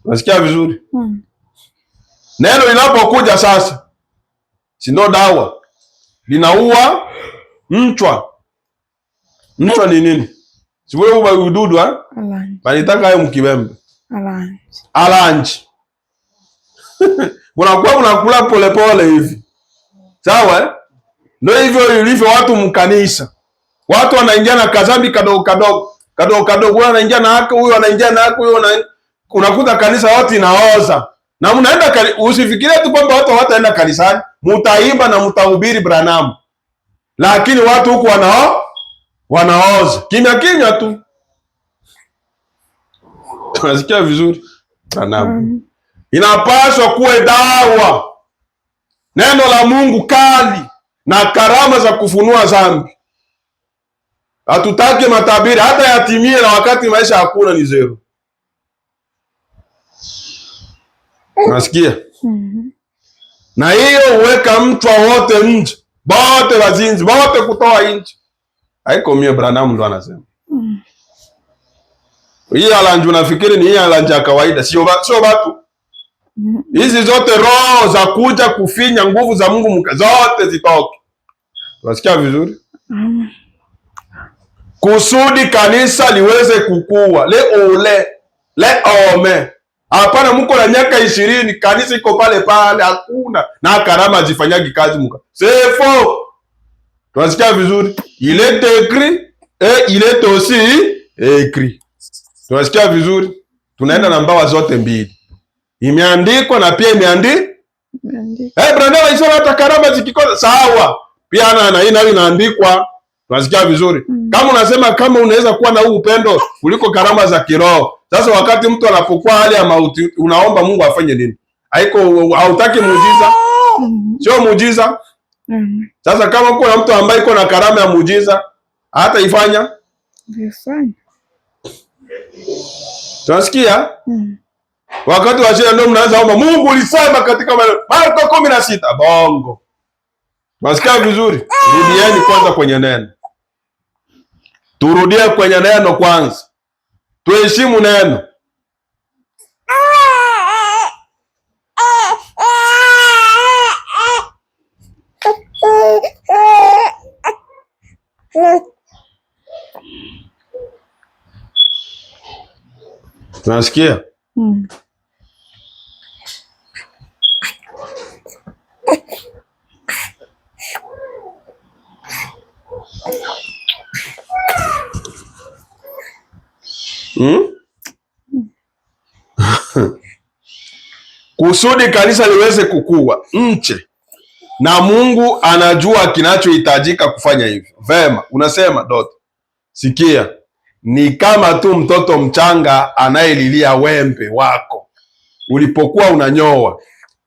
Unasikia vizuri? Neno linapokuja sasa, si ndo dawa? Linaua mchwa. Mchwa ni nini? Si wewe ududu banitaka hayo mkibembe. Alanji. mnakuwa mnakula polepole hivi. Sawa? Ndio hivyo ilivyo watu mkanisa. Watu wanaingia na kazambi kadogo kadogo, wanaingia na haki, huyu anaingia na haki, huyu unakuta kanisa yote inaoza. Na mnaenda, usifikirie tu kwamba watu hawataenda kanisani, mtaimba na mtahubiri Branham. Lakini watu huku wanaoza. Kimya tu. Tunasikia vizuri? Branham. Inapaswa kuwe dawa. Neno la Mungu kali na karama za kufunua dhambi. Hatutaki matabiri hata yatimie, na wakati maisha hakuna ni zero. Unasikia? Na hiyo uweka mchwa wote nje, bote wazinzi, bote kutoa nje. Haiko mie Branham ndo anasema. Hii alanju nafikiri ni hii alanju ya kawaida, sio watu. Hizi zote roho za kuja kufinya nguvu za Mungu zote zitoke. Unasikia vizuri? Kusudi kanisa liweze kukua. Le ome. Hapana, mko na miaka 20 kanisa iko pale hakuna na karama zifanyagi kazi muka. C'est faux. Tunasikia vizuri? Il est écrit et il est aussi écrit. Tunasikia vizuri? Tunaenda na mbawa zote mbili. Imeandikwa na pia imeandikwa. Branham alisema hata karama zikikosa sawa. Pia na hii nayo inaandikwa. Tunasikia vizuri? Kama unasema kama unaweza kuwa na huu upendo kuliko karama za kiroho. Sasa wakati mtu anapokuwa hali ya mauti, unaomba Mungu afanye nini? Hautaki muujiza? Sio muujiza? Sasa kama kuna mtu ambaye iko na karama ya muujiza, hata ifanya? Tunasikia? Wakati wa shida ndio mnaanza omba, Mungu ulisema katika Marko 16. Bongo. Tunasikia vizuri? Rudieni kwanza kwenye neno. Turudie kwenye neno kwanza. Tuheshimu neno. Tunasikia? Kusudi kanisa liweze kukua nche, na Mungu anajua kinachohitajika kufanya hivyo. Vema, unasema Doto, sikia, ni kama tu mtoto mchanga anayelilia wembe wako ulipokuwa unanyoa,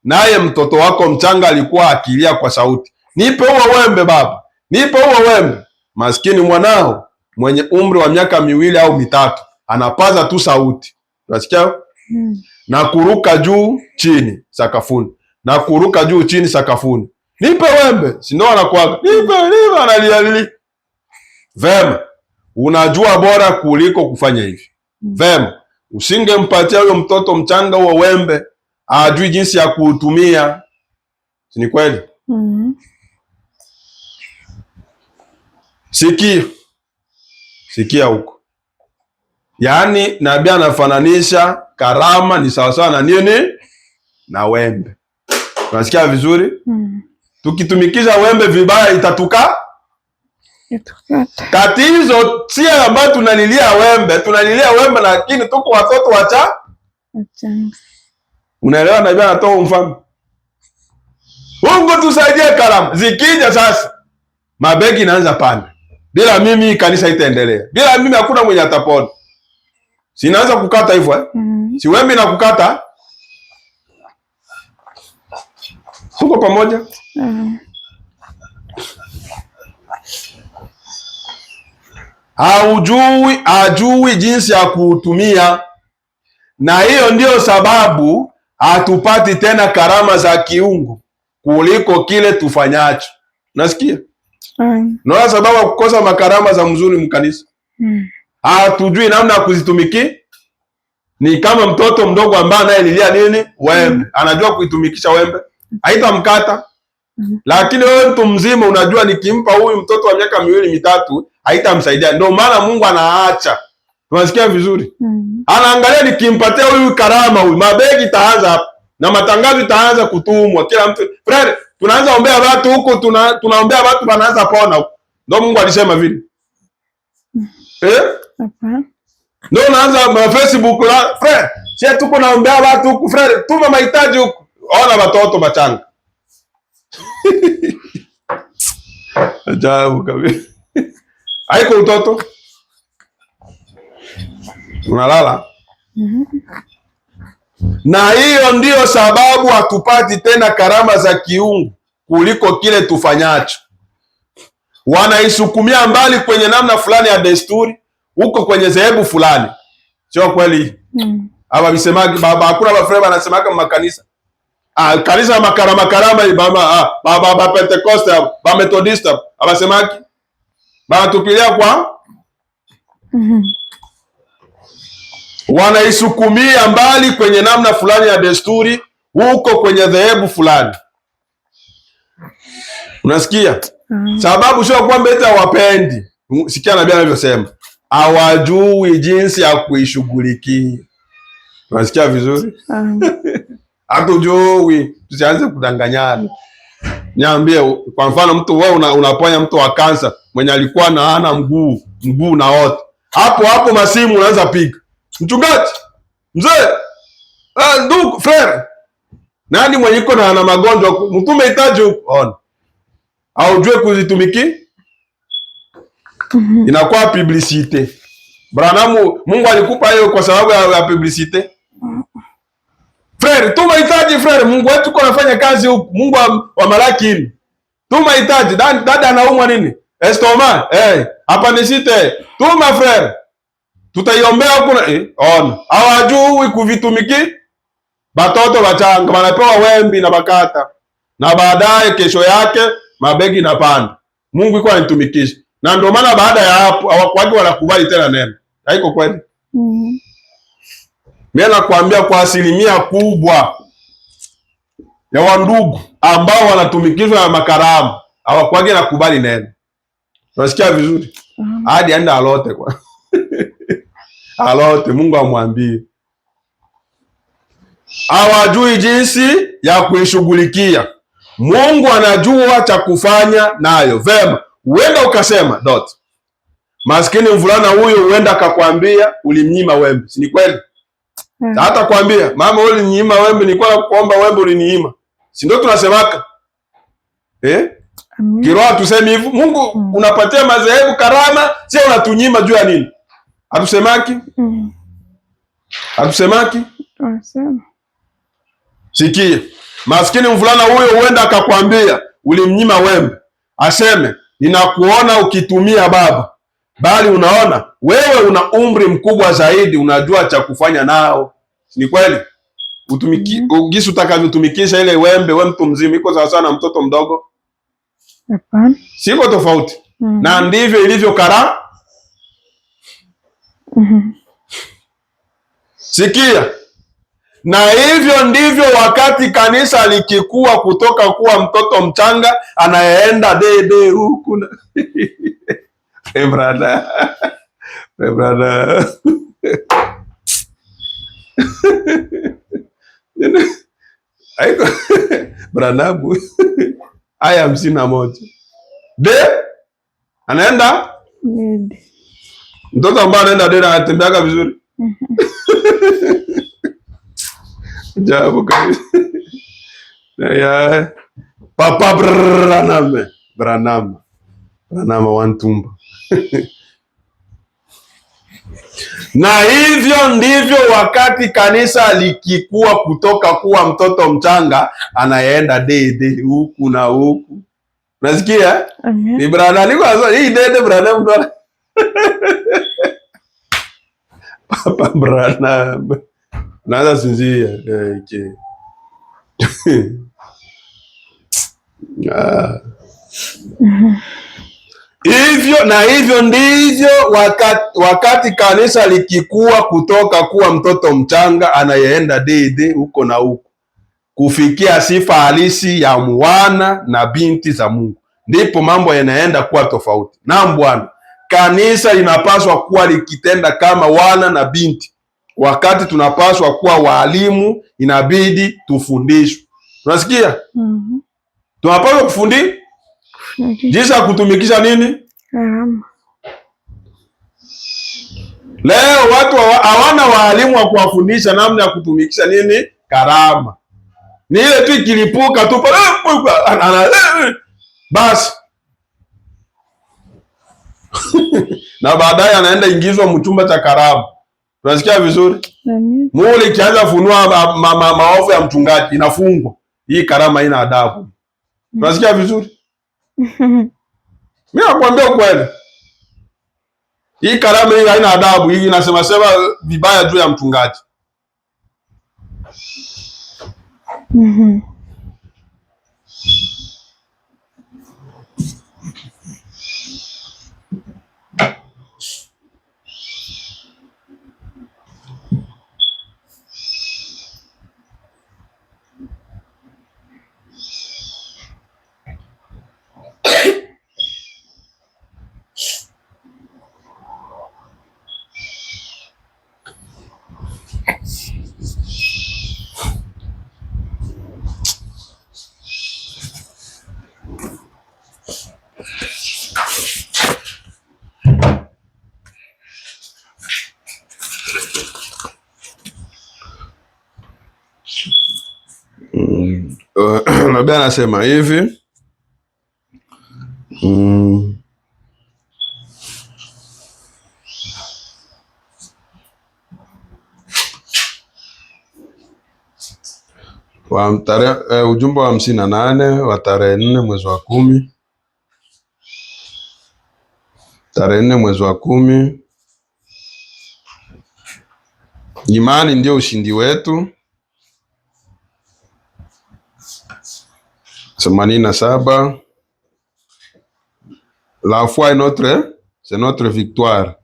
naye mtoto wako mchanga alikuwa akilia kwa sauti, nipe huo wembe baba, nipe huo wembe. Maskini mwanao mwenye umri wa miaka 2 au 3 anapaza tu sauti, unasikia? Na kuruka juu chini sakafuni, na kuruka juu chini sakafuni, nipe wembe. Si ndio anakuaga nipe, analia. Vema, unajua bora kuliko kufanya hivi. Vema, usingempatia huyo mtoto mchanga huo wembe, ajui jinsi ya kuutumia. Si ni kweli? Sikia huko. Yaani nabii anafananisha karama ni sawasawa na nini? Na wembe. Unasikia vizuri? Tukitumikisha wembe vibaya itukata. Tatizo si ambayo tunalilia wembe lakini tuko watoto wachanga. Unaelewa? Nabii anatoa mfano. Mungu tusaidie karama. Zikija sasa, mabegi inaanza panda. Bila mimi kanisa itaendelea. Bila mimi hakuna mwenye atapona. Sinaanza kukata hivyo Si wembe na kukata? Tuko pamoja? Hajui jinsi ya kuutumia, na hiyo ndio sababu hatupati tena karama za kiungu kuliko kile tufanyacho. Nasikia? Ndio sababu ya kukosa makarama za mzuri mkanisa. Hatujui namna ya kuzitumiki. Ni kama mtoto mdogo ambaye anayelilia nini? Wembe. Anajua kuitumikisha wembe, haitamkata. Lakini wewe mtu mzima unajua nikimpa huyu mtoto wa miaka 2 3 haitamsaidia. Ndio maana Mungu anaacha. Tunasikia vizuri? Anaangalia nikimpatia huyu karama, huyu mabegi taanza hapa. na matangazo itaanza kutumwa kila mtu. Frere, tunaanza ombea watu huko, tunaombea watu wanaanza pona huko. Ndio Mungu alisema vile. Ndio unaanza ma Facebook la frere, sisi tuko naombea watu huko frere, tuma mahitaji huko. Ona watoto machanga. Ajabu kabisa. Haiko utoto. Unalala. Na hiyo ndiyo sababu hatupati tena karama za kiungu kuliko kile tufanyacho. Wanaisukumia mbali kwenye namna fulani ya desturi, huko kwenye dhehebu fulani. Sio kweli? Aba bisemagi baba, hakuna bafreba anasemaga makanisa. Kanisa makarama baba Pentecost, ba Methodist, abasemagi. Ba tupilia kwa wanaisukumia mbali kwenye namna fulani ya desturi, huko kwenye dhehebu fulani. Unasikia? Sababu sio kwamba eti hawapendi. Sikia nabii anavyosema, hawajui jinsi ya kuishughulikia. Unasikia vizuri? Hatujui, tusianze kudanganyana. Niambie, kwa mfano mtu wewe unaponya mtu wa kansa mwenye alikuwa na hana mguu na wote. Hapo masimu unaanza piga. Mchungaji, mzee, ndugu, frere, nani mwenye iko na magonjwa mtume hitaji on aujue kuzitumiki. Inakuwa publicite. Branamu, Mungu alikupa hiyo kwa sababu ya publicite. Frere, tuma hitaji frere, Mungu wetu uko anafanya kazi huko. Mungu wa malaki. Tuma hitaji, dada anaumwa nini? Estoma, hapa nisite. Tuma frere. Tutaiombea huko on. Hawajui kuvitumiki. Batoto bachanga wanapewa wembi na bakata. Na baadaye kesho yake mabegi na panda. Mungu iko anitumikisha. Na ndio maana baada ya hapo hawakwagi wanakubali tena neno. Haiko kweli? Mimi nakwambia kwa asilimia kubwa ya wandugu ambao wanatumikishwa na makaramu hawakwagi nakubali neno. Unasikia vizuri? Hadi aenda alote kwa. Alote, Mungu amwambie. Hawajui jinsi ya kuishughulikia. Mungu anajua cha kufanya nayo. Vema, uenda ukasema maskini mvulana huyo, uenda akakwambia ulimnyima wembe. Si ni kweli? Hata kwambia mama ulininyima wembe, nilikuwa nakuomba wembe ulininyima. Si ndio tunasemaka? Kiroho tuseme hivyo. Mungu unapatia madhehebu karama, sio unatunyima juu ya nini? Hatusemaki? Hatusemaki? Tunasema. Sikia. Maskini mvulana huyo uenda akakwambia ulimnyima wembe. Aseme, ninakuona ukitumia baba. Bali unaona wewe una umri mkubwa zaidi, unajua cha kufanya nao. Ni kweli? Ugisi utakavyotumikisha ile wembe, wewe mtu mzima iko sawa sana mtoto mdogo? Hapana. Siko tofauti. Na ndivyo ilivyo karama. Sikia. Na hivyo ndivyo wakati kanisa likikua kutoka kuwa mtoto mchanga anayeenda dede huku na brada. Aiko branabu. Aya 51. Anaenda? Dede. Mtoto ambaye anaenda dede anatembeaga vizuri. Jabu kabisa. Ya Papa Branham wantumba. Na hivyo ndivyo wakati kanisa likikua kutoka kuwa mtoto mchanga anayeenda dede huku na huku. Unasikia? Ni Branham hii dede Branham ndo. Papa Branham. Naanza sinzia. Hivyo ndivyo wakati kanisa likikua kutoka kuwa mtoto mchanga anayeenda dede huko na huko kufikia sifa halisi ya mwana na binti za Mungu, ndipo mambo yanaenda kuwa tofauti. Naam Bwana, kanisa linapaswa kuwa likitenda kama wana na binti wakati tunapaswa kuwa walimu, inabidi tufundishwe. Unasikia? Tunapaswa kufundishwa jinsi ya kutumikisha nini? Karama. Leo watu hawana walimu wa kuwafundisha namna ya kutumikisha nini? Karama. Ni ile tu ikilipuka tu basi na baadaye anaenda ingizwa mchumba cha karama. Unasikia vizuri? Mule ikianza funua maovu ya mchungaji inafungwa. Hii karama haina adabu. Unasikia vizuri? Mimi nakwambia ukweli. Hii karama hii haina adabu. Hii inasema sema vibaya juu ya mchungaji. Nabii anasema hivi ujumbe wa 58 wa tarehe 4 mwezi wa 10, tarehe 4 mwezi wa 10. Imani ndio ushindi wetu. 87. La foi est c'est notre victoire.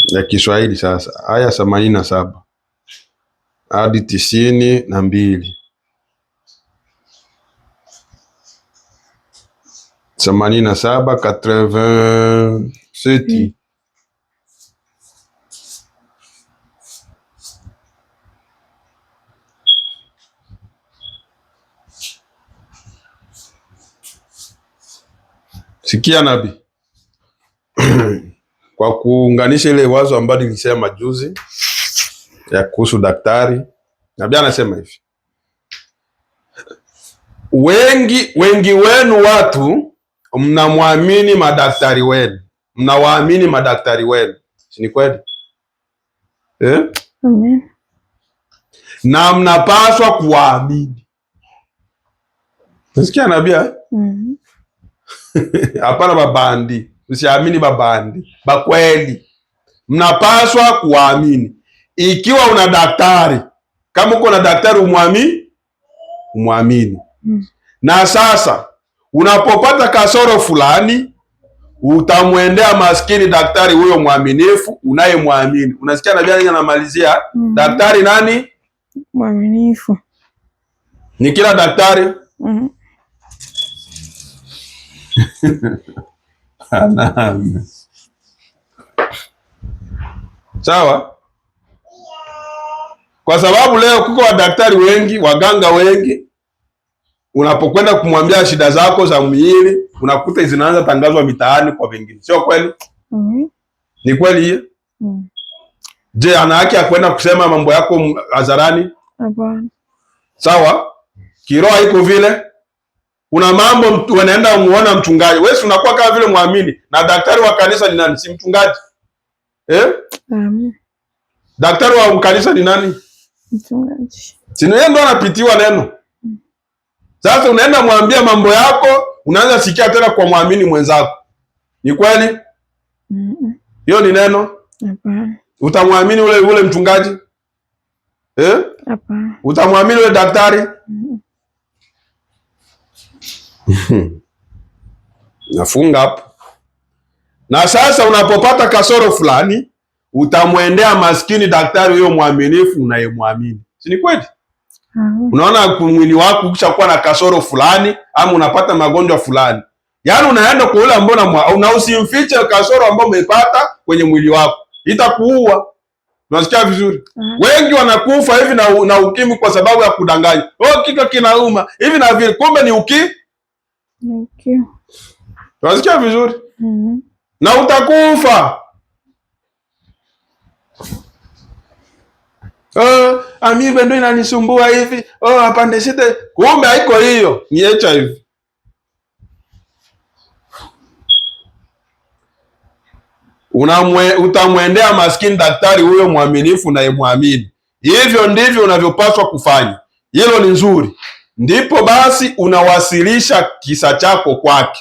Ya Kiswahili sasa. Aya 87 hadi 92. 87 87. Sikia nabii. Kwa kuunganisha ile wazo ambalo nilisema juzi ya kuhusu daktari, nabii anasema hivi. Wengi wenu watu mnamwamini madaktari wenu. Mnawaamini madaktari wenu. Si ni kweli? Amen. Na mnapaswa kuwaamini. Nasikia nabii? Hapana babandi. Usiamini babandi. Bakweli. Mnapaswa kuamini. Ikiwa una daktari, kama uko na daktari umwamini. Na sasa unapopata kasoro fulani, utamwendea maskini daktari huyo mwaminifu unayemwamini. Unasikia nabii anamalizia? Daktari nani? Mwaminifu. Ni kila daktari? Sawa? Kwa sababu leo kuko wadaktari wengi, waganga wengi, unapokwenda kumwambia shida zako za mwili, unakuta zinaanza tangazwa mitaani kwa wengine. Sio kweli? Ni kweli hiyo? Je, ana haki ya kwenda kusema mambo yako hadharani? Hapana. Sawa? Kiroho haiko vile. Kuna mambo wanaenda muona mchungaji. Wewe unakuwa kama vile muamini. Na daktari wa kanisa ni nani? Si mchungaji? Daktari wa kanisa ni nani? Mchungaji. Si yeye ndo anapitiwa neno. Sasa unaenda mwambia mambo yako, unaanza sikia tena kwa muamini mwenzako. Ni kweli? Hiyo ni neno? Hapana. Utamwamini ule mchungaji? Hapana. Utamwamini ule daktari? Nafunga hapo. Na sasa unapopata kasoro fulani, utamwendea maskini daktari huyo mwaminifu unayemwamini. Si ni kweli? Unaona mwili wako ukishakuwa na kasoro fulani ama unapata magonjwa fulani, yaani unaenda kwa yule ambaye usimfiche kasoro ambayo umepata kwenye mwili wako. itakuua. Unasikia vizuri? Wengi wanakufa hivi na ukimwi kwa sababu ya kudanganya. Kichwa kinauma hivi na vile, kumbe ni ukimwi. Unasikia vizuri? Na utakufa. Amibe ndio inanisumbua hivi. Appendicite. Kumbe haiko hiyo, ni HIV. Utamwendea maskini daktari huyo mwaminifu na yemwamini. Hivyo ndivyo unavyopaswa kufanya. Hilo ni nzuri. Ndipo basi unawasilisha kisa chako kwake.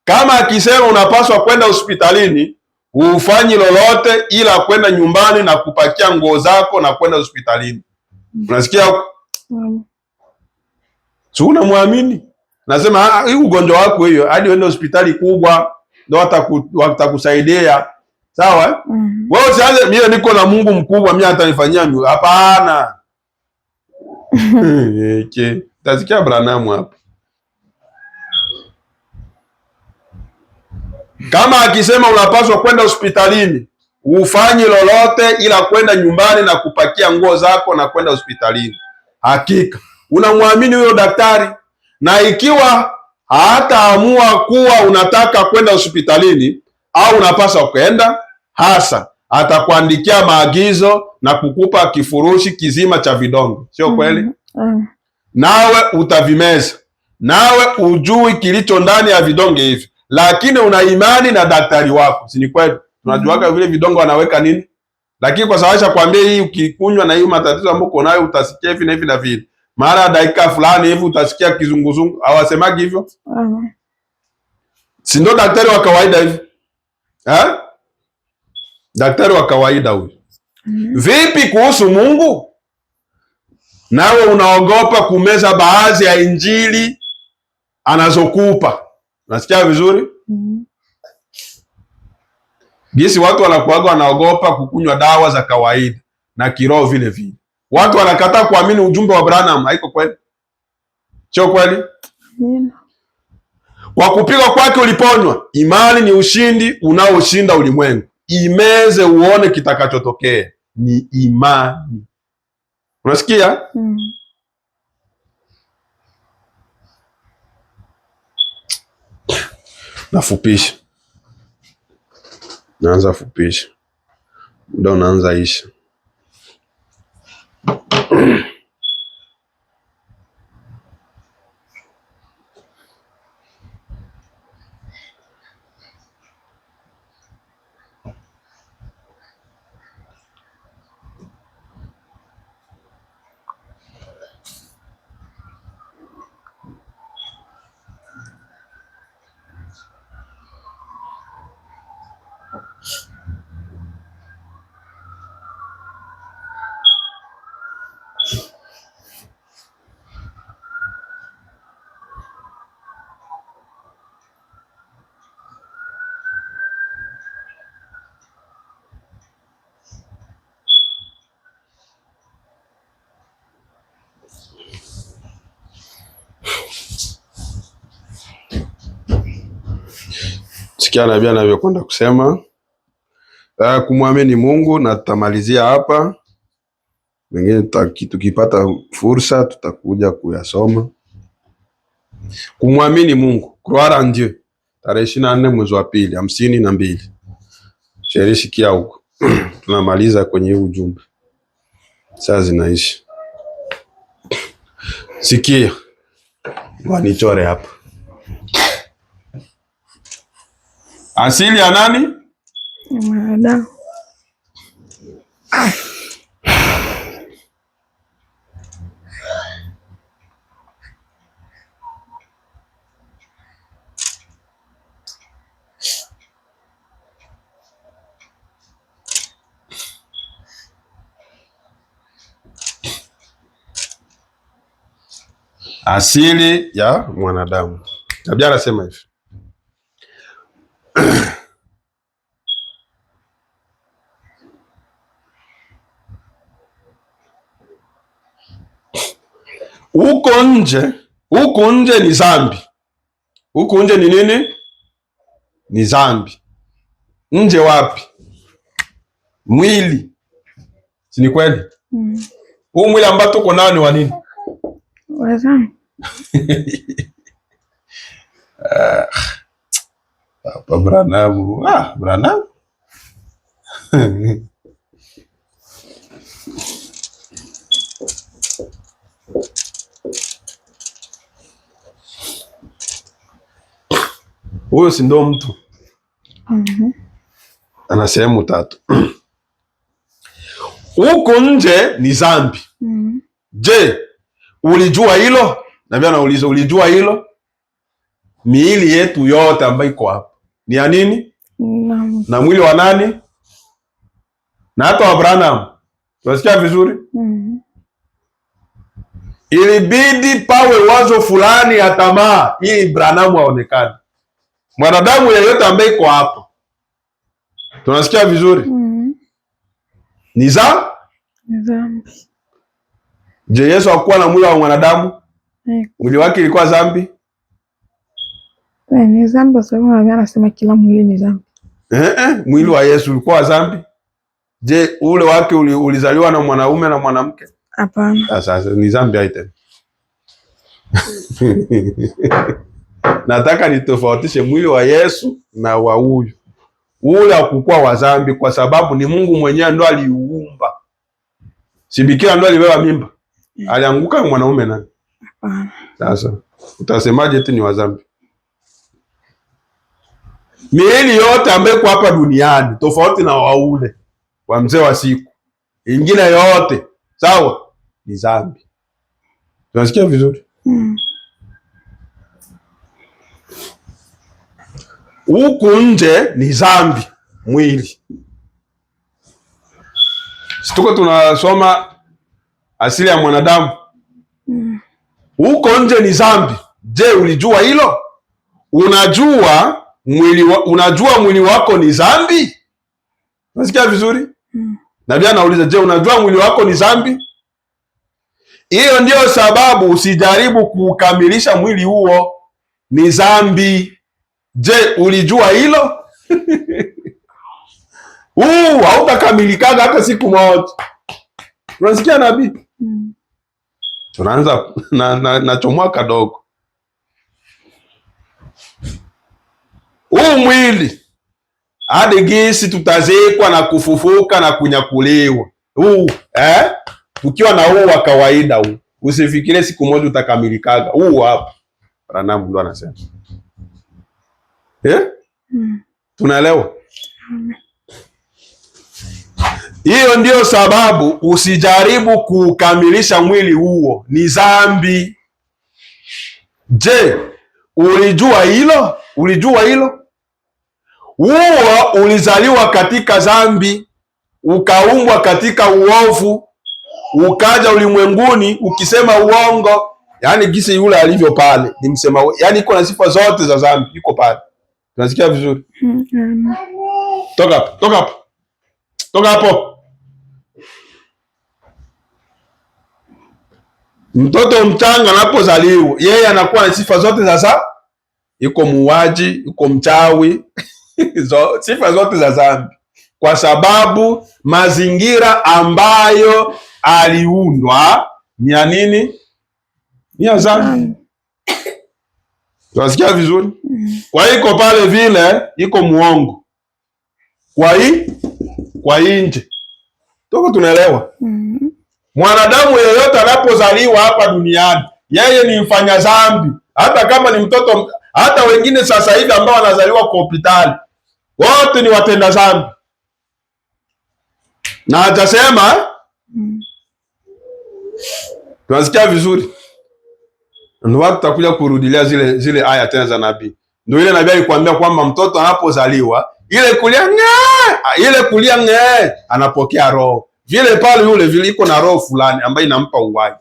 Kama akisema unapaswa kwenda hospitalini, hufanyi lolote ila kwenda nyumbani na kupakia nguo zako na kwenda hospitalini. Unasikia? Si unamwamini? Nasema hii ugonjwa wako hiyo, hadi uende hospitali kubwa ndio watakusaidia. Sawa? Wewe usianze mimi niko na Mungu mkubwa, mimi atanifanyia mimi. Hapana. Tasikia Branham hapa. Kama akisema unapaswa kwenda hospitalini, ufanyi lolote ila kwenda nyumbani na kupakia nguo zako na kwenda hospitalini. Hakika unamwamini huyo daktari, na ikiwa hataamua kuwa unataka kwenda hospitalini au unapaswa kwenda, hasa atakuandikia maagizo na kukupa kifurushi kizima cha vidonge. Sio kweli? Nawe utavimeza, nawe ujui kilicho ndani ya vidonge hivi, lakini una imani na daktari wako. Si ni kweli? Tunajuaga vile vidonge wanaweka nini, lakini kwa sababu kwambia hii ukikunywa na hii matatizo ambayo uko nayo utasikia hivi na hivi na vile, mara dakika fulani hivi utasikia kizunguzungu. Hawasemagi hivyo? Si ndio daktari wa kawaida hivi? Daktari wa kawaida huyu. Vipi kuhusu Mungu? Nawe unaogopa kumeza baadhi ya injili anazokupa. Nasikia vizuri? Gisi watu wanakuaga wanaogopa kukunywa dawa za kawaida na kiroho vile vile. Watu wanakataa kuamini ujumbe wa Branham. Haiko kweli? Sio kweli? Kwa kupigwa kwake uliponywa. Imani ni ushindi unaoshinda ulimwengu. Imeze uone kitakachotokea. Ni imani. Unasikia? Nafupisha. Naanza fupisha. Muda unaanza isha. Sikia nabii anavyokwenda kusema kumwamini Mungu, na tutamalizia hapa. Wengine tukipata fursa tutakuja kuyasoma. Kumwamini Mungu, croire en Dieu, tarehe 24 mwezi wa pili 52. Sheri sikia huko. Tunamaliza kwenye ujumbe. Saa zinaishi. Sikia. Wanichore hapa. Asili ya nani? Mwanadamu. Asili ya mwanadamu. Nabii anasema hivi. Huko nje ni dhambi. Huko nje ni nini? Ni dhambi. Nje wapi? Mwili. Si ni kweli? Huu mwili ambao tuko nao ni wa nini? Wa dhambi. Papa Branham. Branham. Huyo si ndo mtu. Ana sehemu tatu. Huko nje ni dhambi. Je, ulijua hilo? Nabii anauliza, ulijua hilo? Miili yetu yote ambayo iko hapa ni ya nini? Na mwili wa nani? Na hata wa Branham. Tunasikia vizuri? Ilibidi pawe wazo fulani ya tamaa ili Branham aonekane. Mwanadamu yeyote ambaye iko hapa, tunasikia vizuri? Ni dhambi. Je, Yesu hakuwa na mwili wa mwanadamu? Mwili wake ilikuwa dhambi? Ni dhambi sababu anasema kila mwili ni dhambi. Mwili wa Yesu ulikuwa dhambi? Je, ule wake ulizaliwa na mwanaume na mwanamke? Hapana. Sasa ni dhambi aite. Nataka nitofautishe mwili wa Yesu na wa huyu. Ule hakukuwa wa dhambi kwa sababu ni Mungu mwenyewe ndo aliuumba. Si bikira ndo alibeba mimba. Alianguka mwanaume nani? Hapana. Sasa utasemaje eti ni wa dhambi? Miili yote ambayo kwa hapa duniani tofauti na waule wa mzee wa siku. Ingine yote sawa ni dhambi. Tunasikia vizuri? Huku nje ni dhambi mwili. Situko tunasoma asili ya mwanadamu. Huko nje ni dhambi. Je, ulijua hilo? Unajua mwili wako ni dhambi? Unasikia vizuri? Nabii anauliza, je, unajua mwili wako ni dhambi? Hiyo ndio sababu usijaribu kukamilisha mwili huo, ni dhambi. Je, ulijua hilo? Hautakamilikaga hata siku moja. Unasikia nabii? Tunaanza na chomoa kadogo. Mwili hadi gisi tutazekwa na kufufuka na kunyakuliwa. Ukiwa na wa kawaida usifikire siku moja utakamilikaga. Hapa. Branham ndo anasema. Tunaelewa? Hiyo ndio sababu usijaribu kukamilisha mwili huo, ni dhambi. Je, ulijua hilo? Ulijua hilo? Huo ulizaliwa katika dhambi, ukaumbwa katika uovu, ukaja ulimwenguni ukisema uongo. Yaani gisi yule alivyo pale, ni msema, yaani iko na sifa zote za dhambi, iko pale. Tunasikia vizuri? Toka hapo, toka hapo. Toka hapo. Mtoto mchanga anapozaliwa, yeye anakuwa na sifa zote za yuko muuaji, yuko mchawi, sifa zote za dhambi, kwa sababu mazingira ambayo aliundwa ni ya nini? Ni ya dhambi. Tunasikia vizuri? Kwa hiyo iko pale vile, iko muongo. Kwa nje. Tuko tunaelewa? Mwanadamu yeyote anapozaliwa hapa duniani, yeye ni mfanya dhambi. Hata kama ni mtoto, hata wengine sasa hivi ambao wanazaliwa kwa hospitali, wote ni watenda dhambi. Na atasema tunasikia vizuri. Ndio watu tutakuja kurudilia zile aya tena za nabii. Ndio ile nabii alikwambia kwamba mtoto anapozaliwa, ile kulia ng'e anapokea roho. Vile pale yule vile iko na roho fulani ambayo inampa uhai.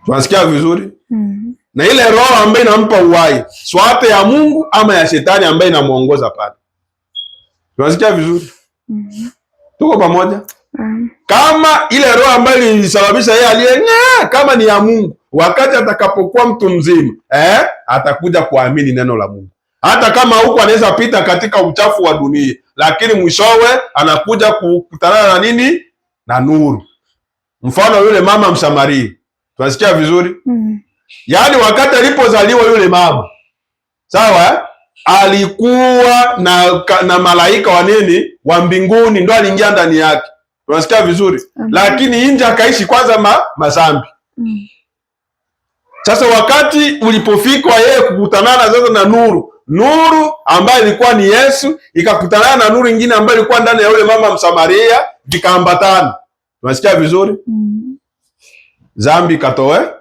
Tunasikia vizuri? Na ile roho ambayo inampa uhai, swate ya Mungu ama ya shetani ambayo inamuongoza pale. Tunasikia vizuri? Tuko pamoja? Kama ile roho ambayo ilisababisha yeye aliye kama ni ya Mungu, wakati atakapokuwa mtu mzima, atakuja kuamini neno la Mungu. Hata kama huko anaweza pita katika uchafu wa dunia, lakini mwishowe anakuja kukutana na nini? Na nuru. Mfano yule mama Msamaria, tunasikia vizuri? Yaani wakati alipozaliwa yule mama, sawa, alikuwa na malaika wa nini? Wa mbinguni, ndo aliingia ndani yake. Tunasikia vizuri? Lakini nje akaishi kwanza mazambi. Sasa wakati ulipofikwa yeye kukutanana sasa na nuru ambayo ilikuwa ni Yesu, ikakutanana na nuru nyingine ambayo ilikuwa ndani ya yule mama Msamaria, vikaambatana. Tunasikia vizuri? Zambi katoweka.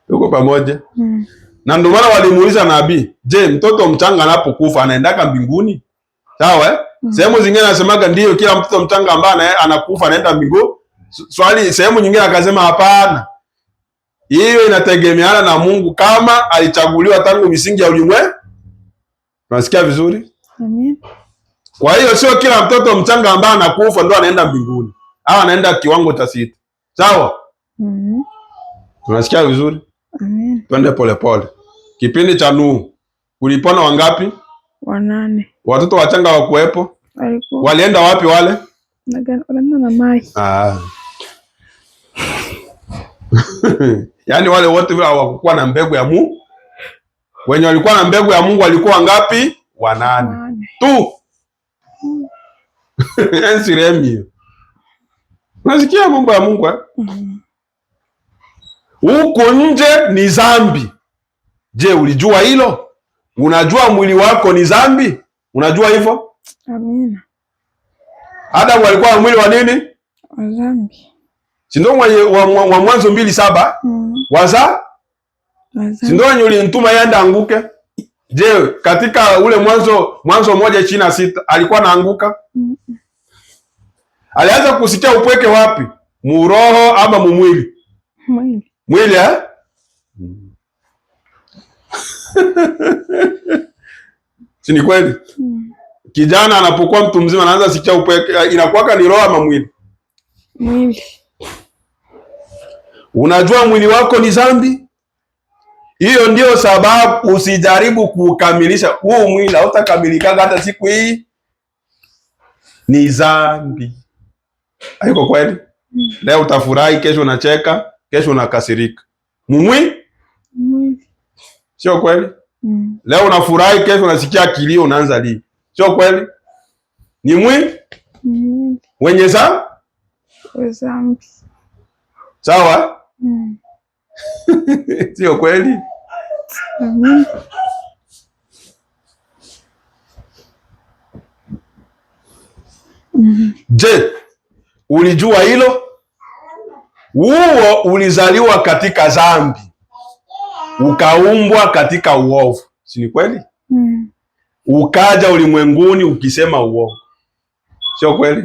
Tuko pamoja? Na ndio maana walimuuliza nabii, je, mtoto mchanga anapokufa anaendaka mbinguni? Sawa? Sehemu zingine anasemaga ndio, kila mtoto mchanga ambaye anakufa anaenda mbinguni. Swali sehemu nyingine akasema hapana. Hiyo inategemeana na Mungu kama alichaguliwa tangu misingi ya ulimwengu. Unasikia vizuri? Amen. Kwa hiyo sio kila mtoto mchanga ambaye anakufa ndo anaenda mbinguni au anaenda kiwango cha sita. Sawa? Unasikia vizuri? Amen. Twende polepole. Kipindi cha Nuhu kulipona wangapi? 8. Watoto wachanga wakuwepo? Walienda wapi wale? Walienda na maji. Yaani wale wote vile hawakuwa na mbegu ya Mungu. Wenye walikuwa na mbegu ya Mungu walikuwa wangapi? 8 tu. Ensiremi. Unasikia mambo ya Mungu? Huko nje ni zambi. Je, ulijua hilo? Unajua mwili wako ni zambi? Unajua hivyo? Amina. Adamu alikuwa na mwili wa nini? Wa zambi. Si ndio wa Mwanzo 2:7? Waza? Si ndio wenye ulimtuma yende anguke? Je, katika ule Mwanzo 1:26 alikuwa anaanguka? Alianza kusikia upweke wapi? Muroho ama mumwili? Mwili eh? Si ni kweli? Kijana anapokuwa mtu mzima anaanza sikia upweke, inakuwaka ni roho ama mwili? Mwili. Unajua mwili wako ni zambi? Hiyo ndio sababu usijaribu kukamilisha huu mwili, hautakamilika hata siku hii. Ni zambi. Haiko kweli? Leo utafurahi, kesho unacheka, kesho unakasirika. Mwili? Sio kweli? Leo unafurahi, kesho unasikia kilio, unaanza lia. Sio kweli? Ni mwili? Wenye zambi. Sawa? Sio kweli? Je, ulijua hilo? Huo ulizaliwa katika zambi, ukaumbwa katika uovu. Si ni kweli? Ukaja ulimwenguni ukisema uovu. Sio kweli?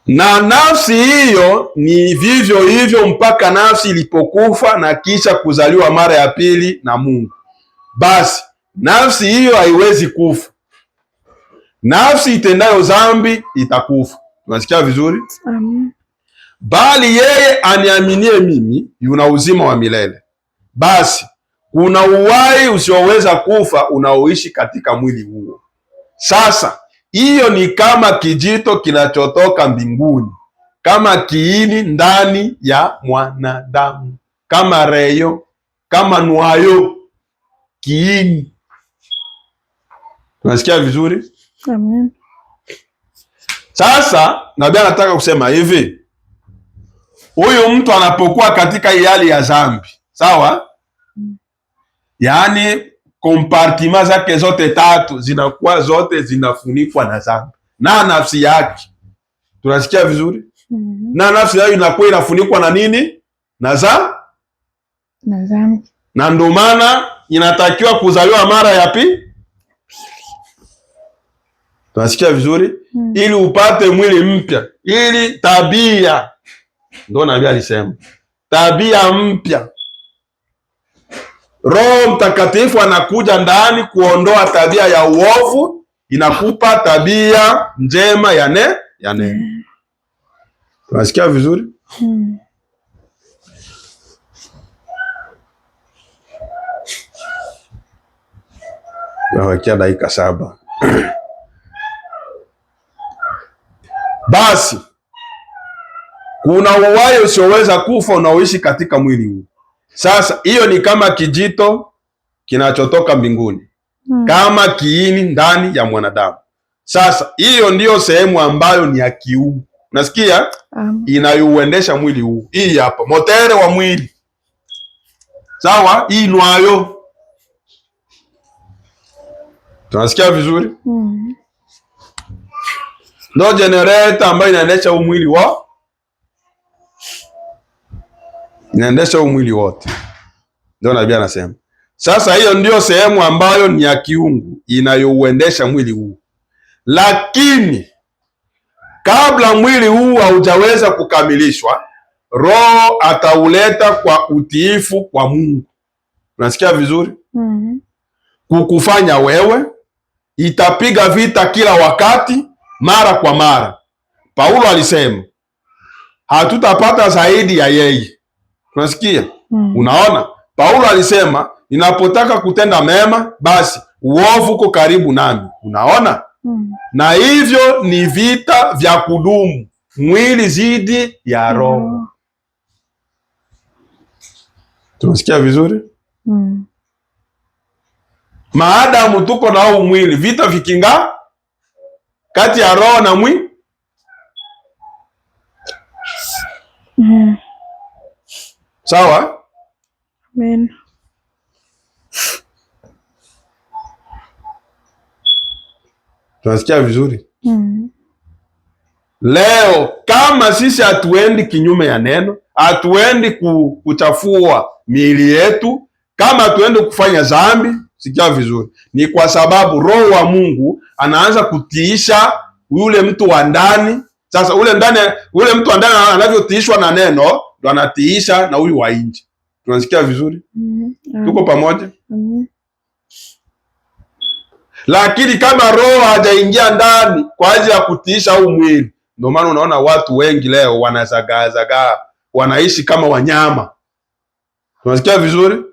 Na nafsi hiyo ni vivyo hivyo mpaka nafsi ilipokufa na kisha kuzaliwa mara ya pili na Mungu. Basi nafsi hiyo haiwezi kufa. Nafsi itendayo dhambi itakufa. Unasikia vizuri? Bali yeye aniaminie mimi yuna uzima wa milele. Basi kuna uhai usioweza kufa unaoishi katika mwili huo. Sasa hiyo ni kama kijito kinachotoka mbinguni, kama kiini ndani ya mwanadamu, kama reyo, kama nwayo, kiini. Tunasikia vizuri? Amen. Sasa nabii anataka kusema hivi, huyu mtu anapokuwa katika hali ya dhambi, sawa? Yaani kompartima zake zote tatu zinakuwa zote zinafunikwa na dhambi. Na nafsi yake, tunasikia vizuri? Na nafsi yake inakuwa inafunikwa na nini? Na dhambi. Na ndio maana inatakiwa kuzaliwa mara ya pili. Tunasikia vizuri? Ili upate mwili mpya, ili tabia, ndio nabii alisema, tabia mpya. Roho Mtakatifu anakuja ndani kuondoa tabia ya uovu, inakupa tabia njema ya neno. Tunasikia vizuri? Nawakia dakika 7. Basi kuna uhai usioweza kufa unaoishi katika mwili huu. Sasa hiyo ni kama kijito kinachotoka mbinguni, kama kiini ndani ya mwanadamu. Sasa hiyo ndiyo sehemu ambayo ni ya kiungu, unasikia, inayouendesha mwili huu. Hii hapa motere wa mwili, sawa, hii nwayo, tunasikia vizuri? Ndo generator ambayo inaendesha huu mwili inaendesha huu mwili wote. Ndio nabii anasema. Sasa hiyo ndio sehemu ambayo ni ya kiungu inayouendesha mwili huu. Lakini kabla mwili huu haujaweza kukamilishwa, Roho atauleta kwa utiifu kwa Mungu. Unasikia vizuri? Kukufanya wewe, itapiga vita kila wakati, mara kwa mara. Paulo alisema hatutapata zaidi ya yeye. Unasikia? Unaona? Paulo alisema ninapotaka kutenda mema, basi uovu uko karibu nami. Unaona? Na hivyo ni vita vya kudumu, mwili zidi ya roho. Tunasikia vizuri? Maadamu tuko na huu mwili, vita vikinga kati ya roho na mwili. Sawa? Amen. Tunasikia vizuri? Leo kama sisi hatuendi kinyume ya neno, hatuendi kuchafua miili yetu, kama hatuendi kufanya dhambi, sikia vizuri, ni kwa sababu Roho wa Mungu anaanza kutiisha yule mtu wa ndani. Sasa ule mtu wa ndani anavyotiishwa na neno, ndo anatiisha na huyu wa nje. Tunasikia vizuri? Tuko pamoja? Lakini kama Roho hajaingia ndani kwa ajili ya kutiisha huu mwili, ndio maana unaona watu wengi leo wanazagazagaa, wanaishi kama wanyama. Tunasikia vizuri?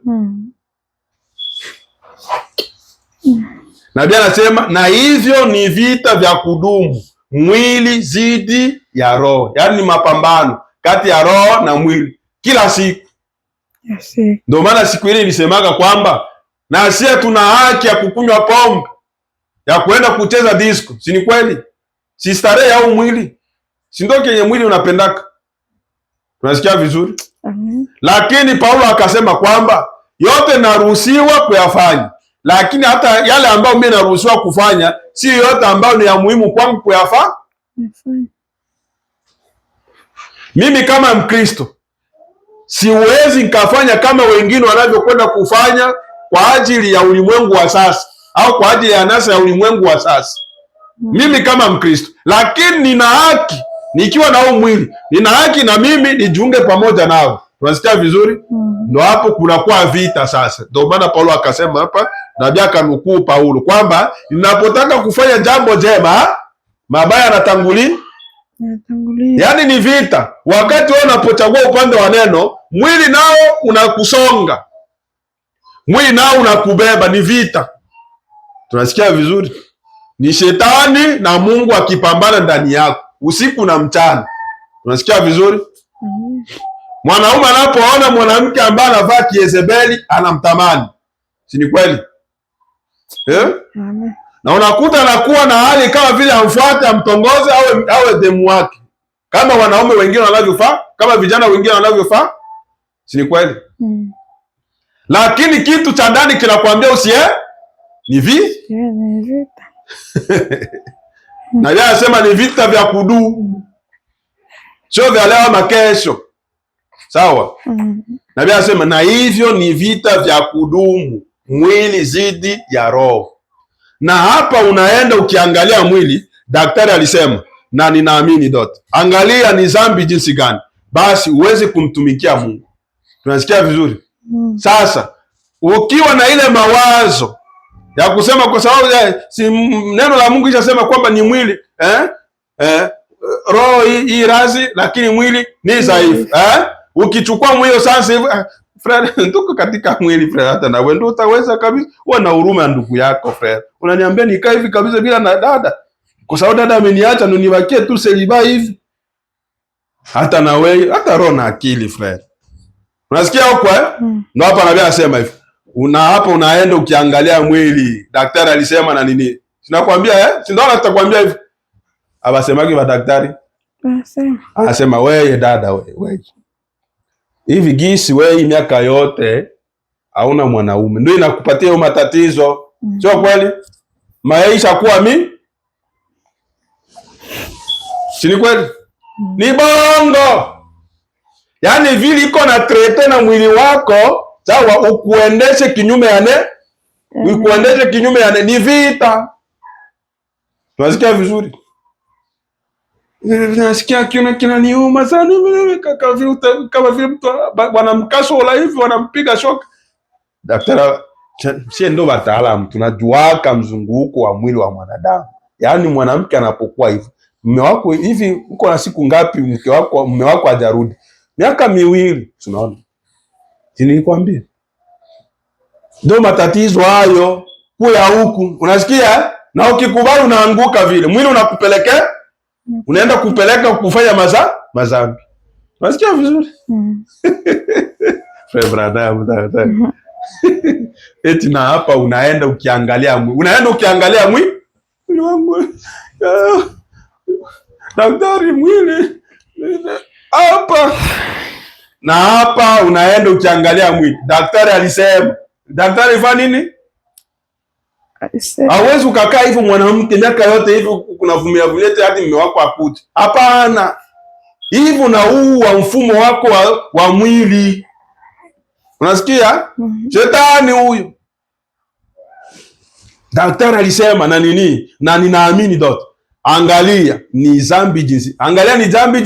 Nabii anasema na hivyo ni vita vya kudumu, mwili zidi ya roho. Yaani ni mapambano kati ya roho na mwili kila siku. Ndio maana siku ile nilisemaga kwamba na sisi tuna haki ya kukunywa pombe, ya kuenda kucheza disco. Si ni kweli? Si starehe ya mwili? Si ndio kenye mwili unapendaka? Tunasikia vizuri? Lakini Paulo akasema kwamba yote naruhusiwa kuyafanya, lakini hata yale ambayo mimi naruhusiwa kufanya si yote ambayo ni ya muhimu kwangu kuyafanya. Mimi kama Mkristo siwezi nikafanya kama wengine wanavyokwenda kufanya kwa ajili ya ulimwengu wa sasa au kwa ajili ya anasa ya ulimwengu wa sasa. Mimi kama Mkristo, lakini nina haki, nikiwa na huu mwili, nina haki na mimi nijiunge pamoja nao. Tunasikia vizuri? Ndio hapo kunakuwa vita sasa. Ndio maana Paulo akasema hapa, nabii akanukuu Paulo kwamba ninapotaka kufanya jambo jema, mabaya yanatangulia. Yaani ni vita. Wakati wewe unapochagua upande wa neno, mwili nao unakusonga, mwili nao unakubeba, ni vita. Tunasikia vizuri? Ni shetani na Mungu akipambana ndani yako usiku na mchana. Tunasikia vizuri? Mwanaume anapoona mwanamke ambaye anavaa kiezebeli anamtamani, si ni kweli? Na unakuta anakuwa na hali kama vile amfuate, amtongoze, awe demu wake, kama wanaume wengine wanavyofaa, kama vijana wengine wanavyofaa, si ni kweli? Lakini kitu cha ndani kinakwambia ni vita. Na yeye anasema ni vita vya kudumu, sio vya leo na kesho. Sawa? Na yeye anasema na hivyo ni vita vya kudumu, mwili zidi ya roho. Na hapa unaenda ukiangalia mwili, daktari alisema na ninaamini dot, angalia ni dhambi jinsi gani, basi uweze kumtumikia Mungu. Tunasikia vizuri? Sasa ukiwa na ile mawazo ya kusema kwa sababu si neno la Mungu ishasema kwamba ni mwili roho hii razi, lakini mwili ni dhaifu. Ukichukua mwili sasa hivi frere, tuko katika mwili frere, hata na wewe ndio utaweza kabisa. Uwe na huruma ya ndugu yako frere. Unaniambia nikae hivi kabisa bila na dada? Kwa sababu dada ameniacha ndo nibakie tu seliba hivi. Hata na wewe, hata roho na akili frere. Unasikia huko Ndio hapa nabii anasema hivi. Hapa unaenda ukiangalia mwili. Daktari alisema na nini? Sinakwambia si ndio natakwambia hivi. Abasemaki wa daktari? Anasema wewe dada wewe. Hivi gisi wewe miaka yote hauna mwanaume. Ndio inakupatia hiyo matatizo. Sio kweli? Maisha kuwa si ni kweli? Ni bongo. Yaani vile iko na trete na mwili wako, sawa, ukuendeshe kinyume ukuendeshe kinyume ni vita. Tunasikia vizuri? Nasikia kinaniuma sana kama vile mtu wanamkasola hivi wanampiga shoka. Daktari, sie ndo wataalamu, tunajuaka mzunguko wa mwili wa mwanadamu. Yaani mwanamke anapokuwa hivi, mume wako hivi, uko na siku ngapi mume wako hajarudi? Miaka 2, tunaona. Nilikwambia. Ndio matatizo hayo kuya huku. Unasikia? Na ukikubali unaanguka vile. Mwili unakupelekea, unaenda kupeleka kufanya mazambi. Unasikia vizuri? Eti na hapa unaenda ukiangalia mwili. Unaenda ukiangalia mwili wangu. Daktari, mwili hapa na hapa unaenda ukiangalia mwili. Daktari alisema. Daktari fanya nini? Hawezi ukakaa hivyo mwanamke miaka yote hivyo kunavumilia vulete hadi mume wako akute. Hapana. Hivyo na wa mfumo wako wa mwili. Unasikia? Shetani huyo. Daktari alisema na nini? Na ninaamini doto. Angalia ni dhambi jinsi. Angalia ni dhambi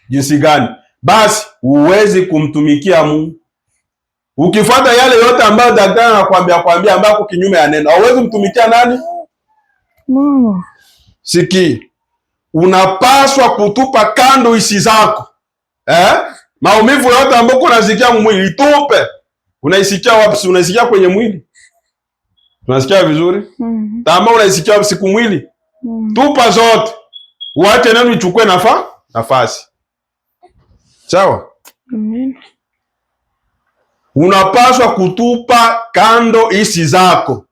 jinsi gani? Basi huwezi kumtumikia Mungu. Ukifuata yale yote ambayo daktari anakuambia ambako kinyume ya neno, hauwezi mtumikia nani? Mungu. Siki. Unapaswa kutupa kando hisi zako. Maumivu yote ambayo unasikia mwili tupe. Unaisikia wapi? Unaisikia kwenye mwili? Unasikia vizuri? Tama unaisikia wapi siku mwili? Tupa zote. Uache neno ichukue nafasi. Sawa? Amen. Unapaswa kutupa kando hisi zako.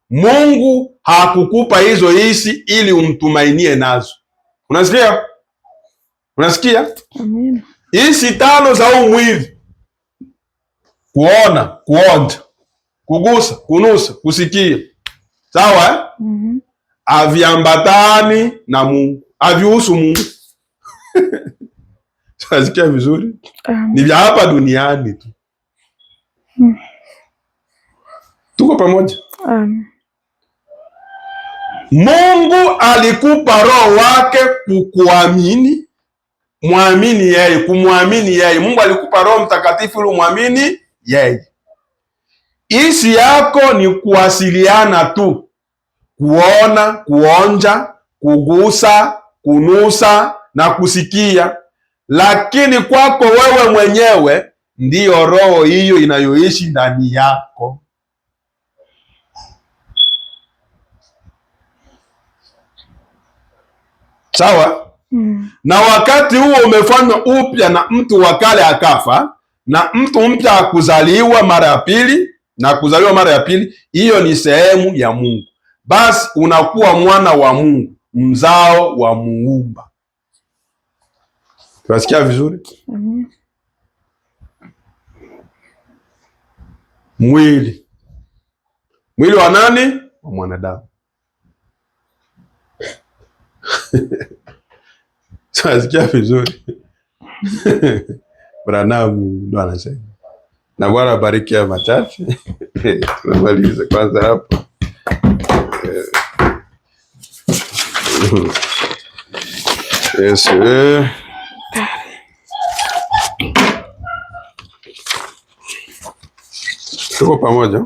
Mungu hakukupa hizo hisi ili umtumainie nazo. Unasikia? Unasikia? Amen. Hisi 5 za mwili. Kuona, kuonja, kugusa, kunusa, kusikia. Sawa? Aviambatani na Mungu. Avihusu Mungu. Unasikia vizuri? Ni vya hapa duniani tu. Tuko pamoja? Mungu alikupa roho wake kukuamini, muamini yeye, kumwamini yeye. Mungu alikupa Roho Mtakatifu ili muamini yeye. Hisi yako ni kuwasiliana tu, kuona, kuonja, kugusa, kunusa na kusikia, lakini kwako wewe mwenyewe ndiyo roho hiyo inayoishi ndani yako. Sawa? Na wakati huo umefanywa upya na mtu wa kale akafa na mtu mpya akuzaliwa mara ya pili na kuzaliwa mara ya pili, hiyo ni sehemu ya Mungu. Basi unakuwa mwana wa Mungu, mzao wa Muumba. Tunasikia vizuri? Mwili wa nani? Wa mwanadamu. Tunasikia vizuri? Branham ndo anasema. Na Bwana bariki ya machache. Tunamaliza kwanza hapo. Yes. Tuko pamoja?